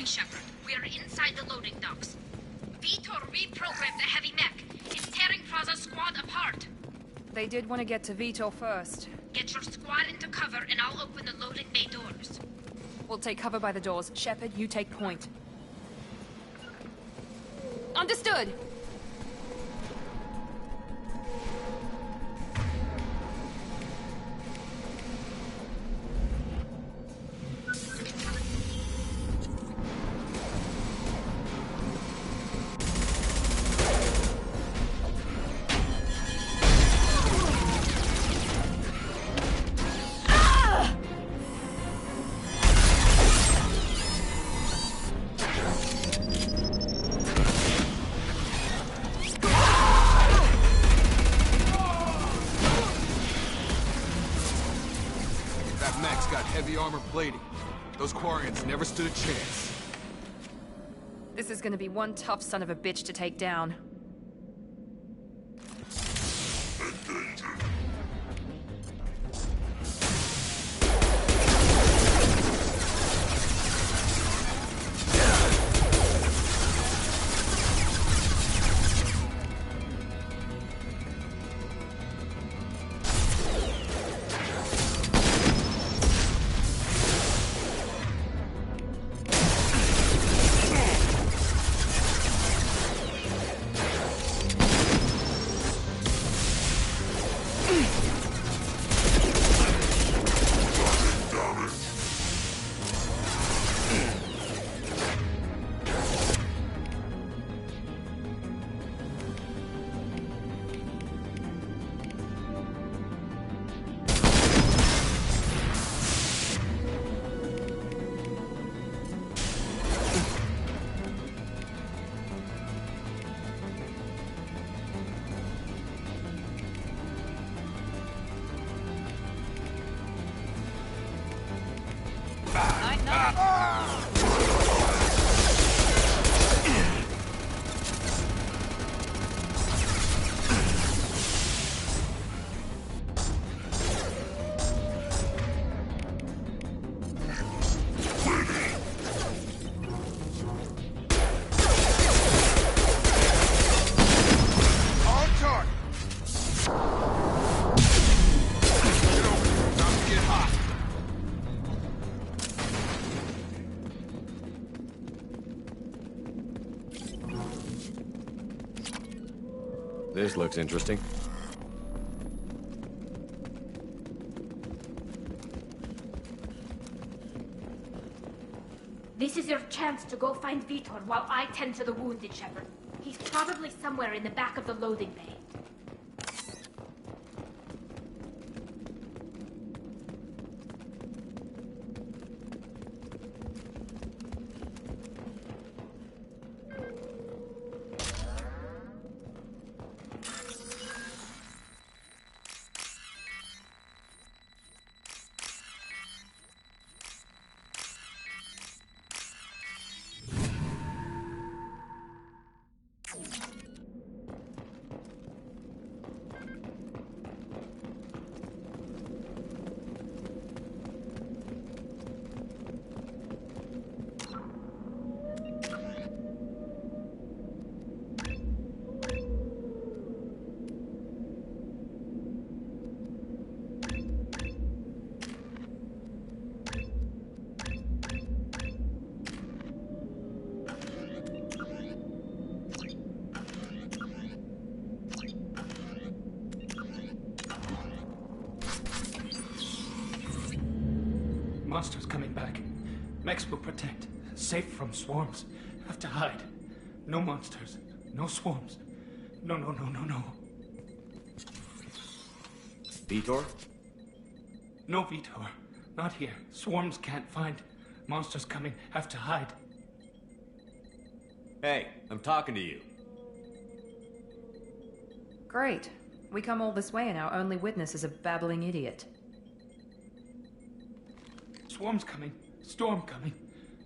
Shepard, we are inside the loading docks. Vitor reprogrammed the heavy mech. It's tearing Praza's squad apart. They did want to get to Vitor first. Get your squad into cover and I'll open the loading bay doors. We'll take cover by the doors. Shepard, you take point. Understood! Heavy armor plating. Those Quarians never stood a chance. This is gonna be one tough son of a bitch to take down. This looks interesting. This is your chance to go find Vitor while I tend to the wounded, Shepard. He's probably somewhere in the back of the loading bay. Monsters coming back. Mechs will protect. Safe from swarms. Have to hide. No monsters. No swarms. No. Vitor? No, Vitor. Not here. Swarms can't find. Monsters coming. Have to hide. Hey, I'm talking to you. Great. We come all this way and our only witness is a babbling idiot. Swarms coming. Storm coming.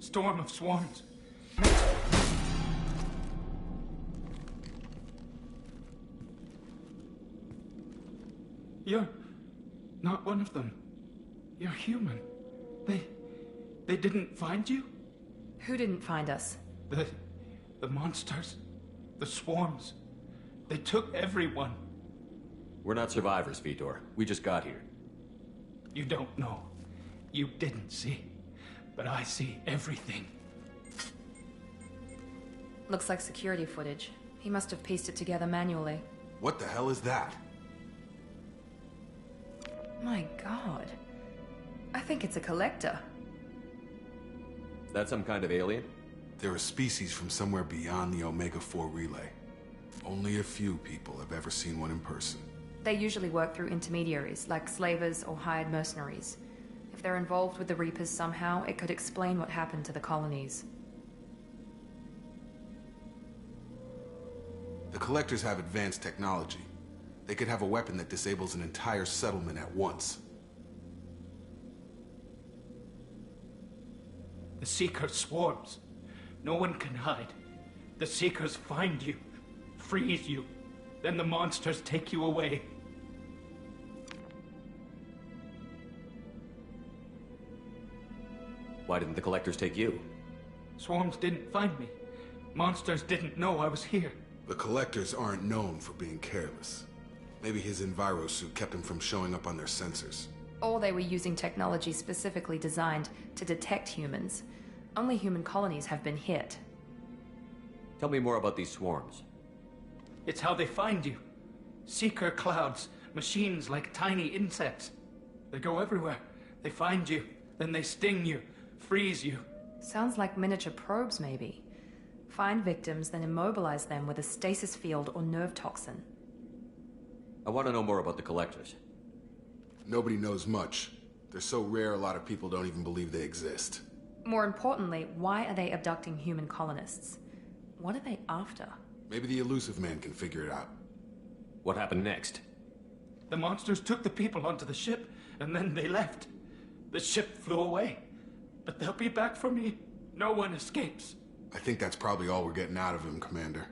Storm of swarms. You're not one of them. You're human. They didn't find you? Who didn't find us? The monsters. The swarms. They took everyone. We're not survivors, Vitor. We just got here. You don't know. You didn't see. But I see everything. Looks like security footage. He must have pieced it together manually. What the hell is that? My god. I think it's a collector. Is that some kind of alien? They're a species from somewhere beyond the Omega-4 relay. Only a few people have ever seen one in person. They usually work through intermediaries, like slavers or hired mercenaries. If they're involved with the Reapers somehow, it could explain what happened to the colonies. The Collectors have advanced technology. They could have a weapon that disables an entire settlement at once. The Seeker swarms. No one can hide. The Seekers find you, freeze you, then the monsters take you away. Why didn't the Collectors take you? Swarms didn't find me. Monsters didn't know I was here. The Collectors aren't known for being careless. Maybe his enviro suit kept him from showing up on their sensors. Or they were using technology specifically designed to detect humans. Only human colonies have been hit. Tell me more about these swarms. It's how they find you. Seeker clouds, machines like tiny insects. They go everywhere. They find you, then they sting you, freeze you. Sounds like miniature probes, maybe. Find victims, then immobilize them with a stasis field or nerve toxin. I want to know more about the Collectors. Nobody knows much. They're so rare a lot of people don't even believe they exist. More importantly, why are they abducting human colonists? What are they after? Maybe the Elusive Man can figure it out. What happened next? The monsters took the people onto the ship, and then they left. The ship flew away. But they'll be back for me. No one escapes. I think that's probably all we're getting out of him, Commander.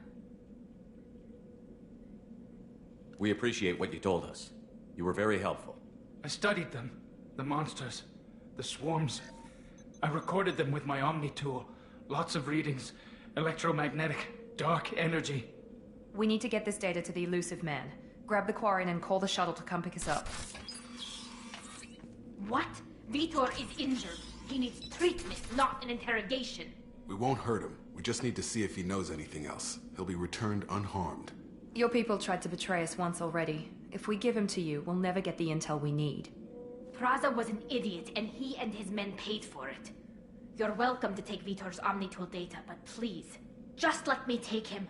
We appreciate what you told us. You were very helpful. I studied them. The monsters. The swarms. I recorded them with my Omni tool. Lots of readings. Electromagnetic. Dark energy. We need to get this data to the Elusive Man. Grab the Quarren and call the shuttle to come pick us up. What? Vitor is injured. He needs treatment, not an interrogation. We won't hurt him. We just need to see if he knows anything else. He'll be returned unharmed. Your people tried to betray us once already. If we give him to you, we'll never get the intel we need. Praza was an idiot, and he and his men paid for it. You're welcome to take Vitor's Omnitool data, but please, just let me take him.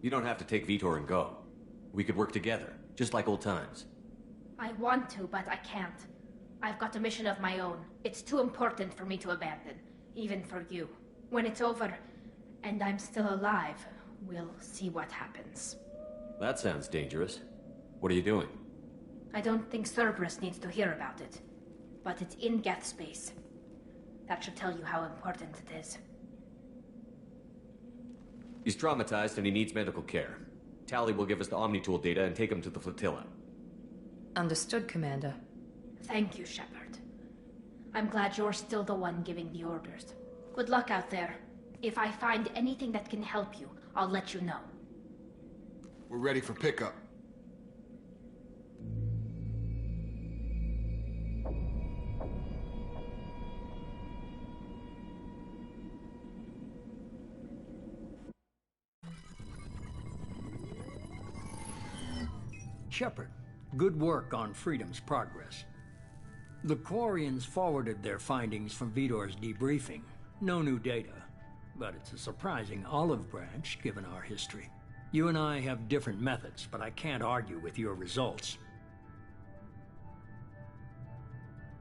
You don't have to take Vitor and go. We could work together, just like old times. I want to, but I can't. I've got a mission of my own. It's too important for me to abandon, even for you. When it's over, and I'm still alive, we'll see what happens. That sounds dangerous. What are you doing? I don't think Cerberus needs to hear about it, but it's in Geth space. That should tell you how important it is. He's traumatized and he needs medical care. Tally will give us the Omnitool data and take him to the flotilla. Understood, Commander. Thank you, Shepard. I'm glad you're still the one giving the orders. Good luck out there. If I find anything that can help you, I'll let you know. We're ready for pickup. Shepard, good work on Freedom's progress. The Quarians forwarded their findings from Vidor's debriefing. No new data, but it's a surprising olive branch given our history. You and I have different methods, but I can't argue with your results.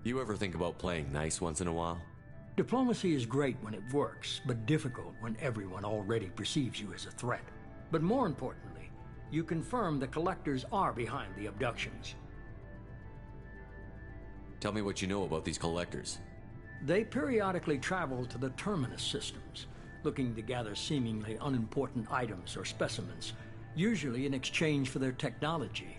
You ever think about playing nice once in a while? Diplomacy is great when it works, but difficult when everyone already perceives you as a threat. But more importantly, you confirm the Collectors are behind the abductions. Tell me what you know about these Collectors. They periodically travel to the Terminus systems, looking to gather seemingly unimportant items or specimens, usually in exchange for their technology.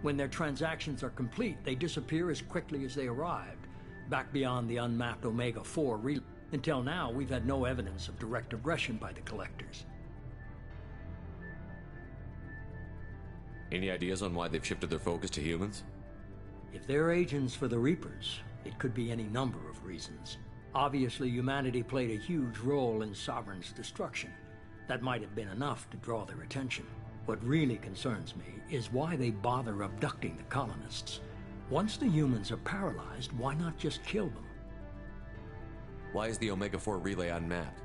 When their transactions are complete, they disappear as quickly as they arrived, back beyond the unmapped Omega-4 relay. Until now, we've had no evidence of direct aggression by the Collectors. Any ideas on why they've shifted their focus to humans? If they're agents for the Reapers, it could be any number of reasons. Obviously, humanity played a huge role in Sovereign's destruction. That might have been enough to draw their attention. What really concerns me is why they bother abducting the colonists. Once the humans are paralyzed, why not just kill them? Why is the Omega-4 relay unmapped?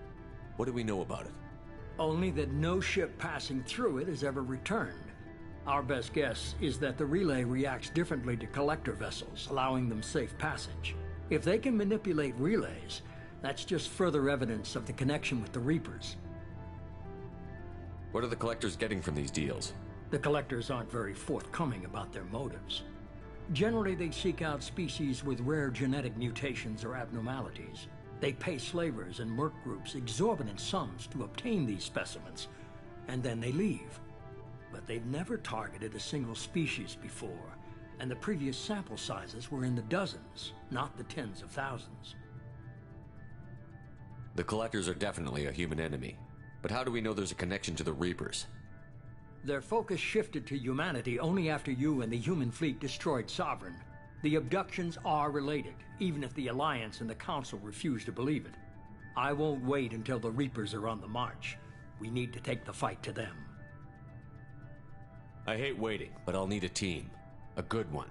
What do we know about it? Only that no ship passing through it has ever returned. Our best guess is that the relay reacts differently to collector vessels, allowing them safe passage. If they can manipulate relays, that's just further evidence of the connection with the Reapers. What are the Collectors getting from these deals? The Collectors aren't very forthcoming about their motives. Generally, they seek out species with rare genetic mutations or abnormalities. They pay slavers and merc groups exorbitant sums to obtain these specimens, and then they leave. But they've never targeted a single species before, and the previous sample sizes were in the dozens, not the tens of thousands. The Collectors are definitely a human enemy. But how do we know there's a connection to the Reapers? Their focus shifted to humanity only after you and the human fleet destroyed Sovereign. The abductions are related, even if the Alliance and the Council refuse to believe it. I won't wait until the Reapers are on the march. We need to take the fight to them. I hate waiting, but I'll need a team. A good one.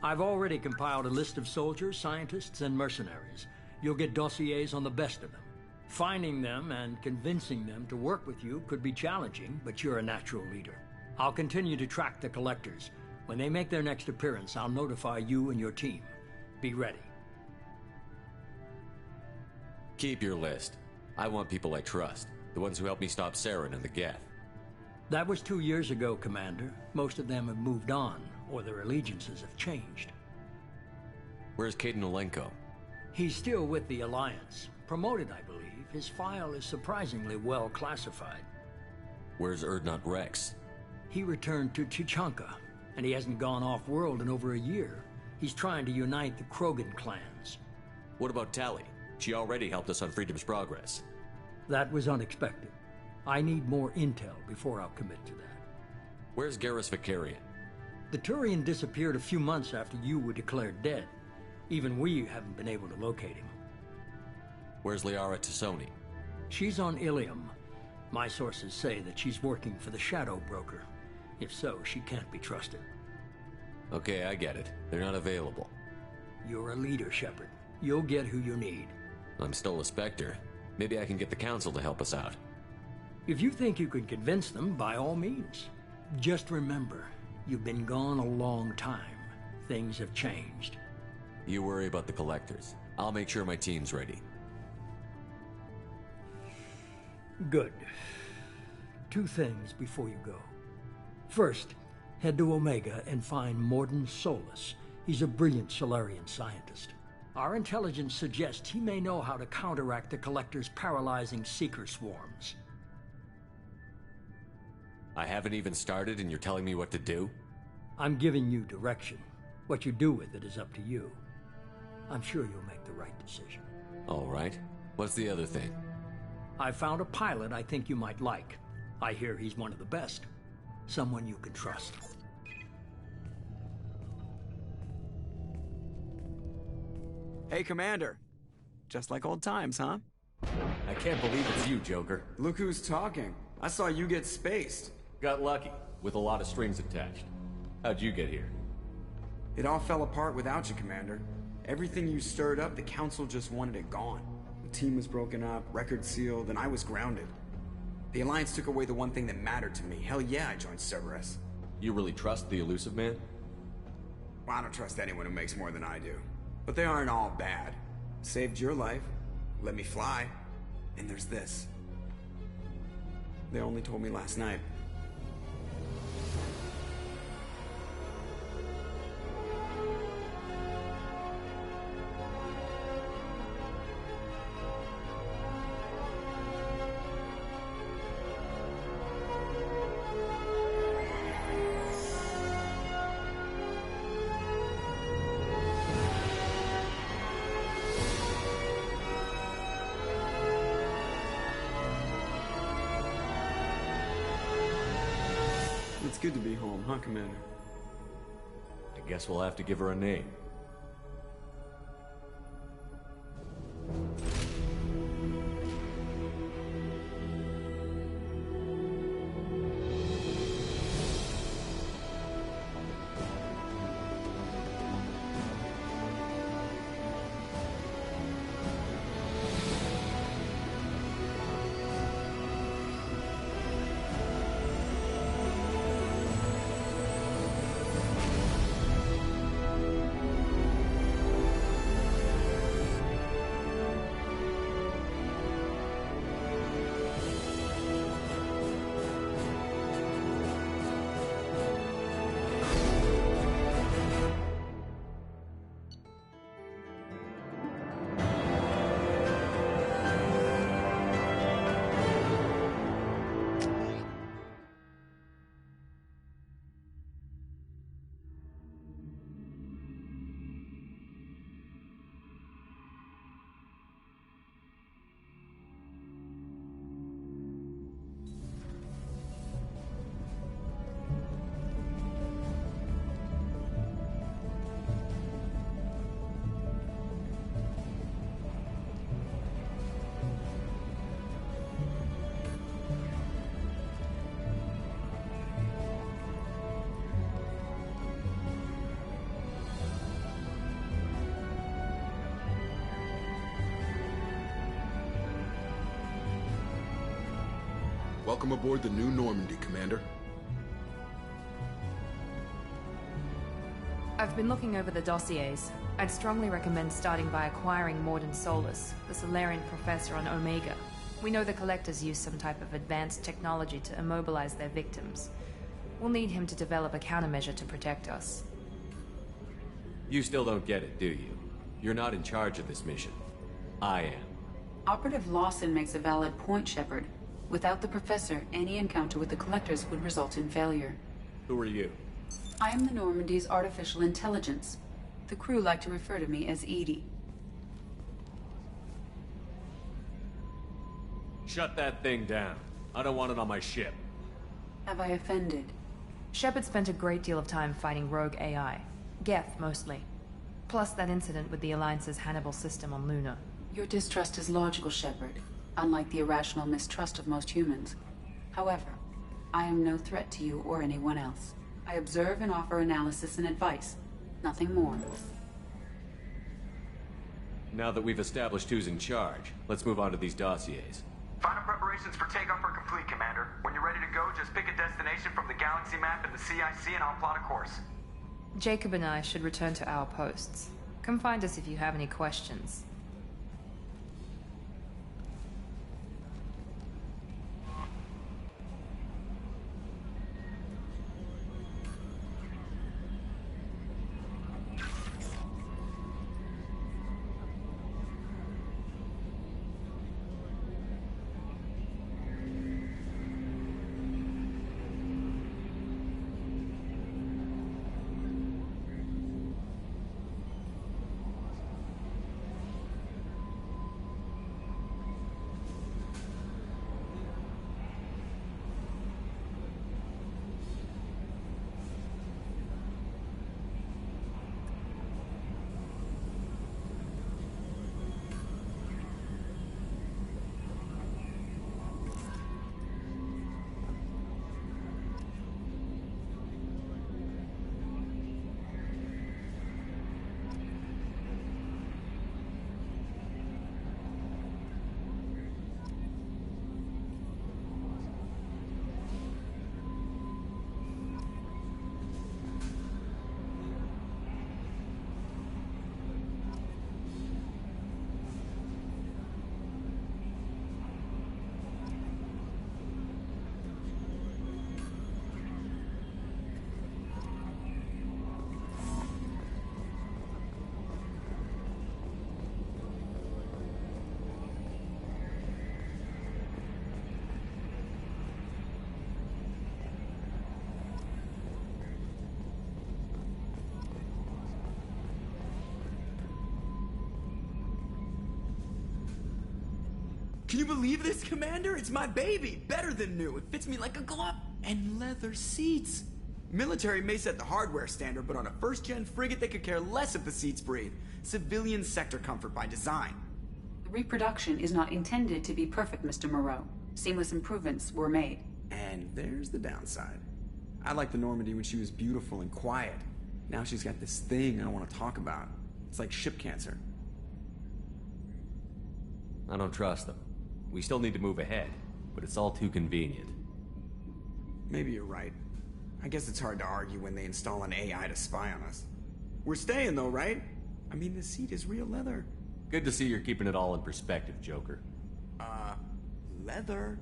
I've already compiled a list of soldiers, scientists, and mercenaries. You'll get dossiers on the best of them. Finding them and convincing them to work with you could be challenging, but you're a natural leader. I'll continue to track the Collectors. When they make their next appearance, I'll notify you and your team. Be ready. Keep your list. I want people I trust. The ones who helped me stop Saren and the Geth. That was 2 years ago, Commander. Most of them have moved on, or their allegiances have changed. Where's Caden Olenko? He's still with the Alliance. Promoted, I believe. His file is surprisingly well classified. Where's Erdnot Rex? He returned to Chichanka, and he hasn't gone off-world in over a year. He's trying to unite the Krogan clans. What about Tali? She already helped us on Freedom's Progress. That was unexpected. I need more intel before I'll commit to that. Where's Garrus Vicarian? The Turian disappeared a few months after you were declared dead. Even we haven't been able to locate him. Where's Liara Tassoni? She's on Ilium. My sources say that she's working for the Shadow Broker. If so, she can't be trusted. Okay, I get it. They're not available. You're a leader, Shepard. You'll get who you need. I'm still a Spectre. Maybe I can get the Council to help us out. If you think you can convince them, by all means. Just remember, you've been gone a long time. Things have changed. You worry about the Collectors. I'll make sure my team's ready. Good. 2 things before you go. First, head to Omega and find Mordin Solus. He's a brilliant Solarian scientist. Our intelligence suggests he may know how to counteract the Collector's paralyzing Seeker swarms. I haven't even started and you're telling me what to do? I'm giving you direction. What you do with it is up to you. I'm sure you'll make the right decision. All right. What's the other thing? I found a pilot I think you might like. I hear he's one of the best. Someone you can trust. Hey, Commander. Just like old times, huh? I can't believe it's you, Joker. Look who's talking. I saw you get spaced. Got lucky, with a lot of strings attached. How'd you get here? It all fell apart without you, Commander. Everything you stirred up, the Council just wanted it gone. The team was broken up, record sealed, and I was grounded. The Alliance took away the one thing that mattered to me. Hell yeah, I joined Cerberus. You really trust the Elusive Man? Well, I don't trust anyone who makes more than I do. But they aren't all bad. Saved your life, let me fly, and there's this. They only told me last night. It's good to be home, huh, Commander? I guess we'll have to give her a name. Welcome aboard the New Normandy, Commander. I've been looking over the dossiers. I'd strongly recommend starting by acquiring Morden Solus, the Solarian professor on Omega. We know the Collectors use some type of advanced technology to immobilize their victims. We'll need him to develop a countermeasure to protect us. You still don't get it, do you? You're not in charge of this mission. I am. Operative Lawson makes a valid point, Shepard. Without the Professor, any encounter with the Collectors would result in failure. Who are you? I am the Normandy's artificial intelligence. The crew like to refer to me as Edie. Shut that thing down. I don't want it on my ship. Have I offended? Shepard spent a great deal of time fighting rogue AI. Geth, mostly. Plus that incident with the Alliance's Hannibal system on Luna. Your distrust is logical, Shepard, unlike the irrational mistrust of most humans. However, I am no threat to you or anyone else. I observe and offer analysis and advice. Nothing more. Now that we've established who's in charge, let's move on to these dossiers. Final preparations for takeoff are complete, Commander. When you're ready to go, just pick a destination from the galaxy map in the CIC and I'll plot a course. Jacob and I should return to our posts. Come find us if you have any questions. Can you believe this, Commander? It's my baby! Better than new. It fits me like a glove. And leather seats. Military may set the hardware standard, but on a first-gen frigate, they could care less if the seats breathe. Civilian sector comfort by design. The reproduction is not intended to be perfect, Mr. Moreau. Seamless improvements were made. And there's the downside. I liked the Normandy when she was beautiful and quiet. Now she's got this thing I don't want to talk about. It's like ship cancer. I don't trust them. We still need to move ahead, but it's all too convenient. Maybe you're right. I guess it's hard to argue when they install an AI to spy on us. We're staying though, right? I mean, the seat is real leather. Good to see you're keeping it all in perspective, Joker. Leather?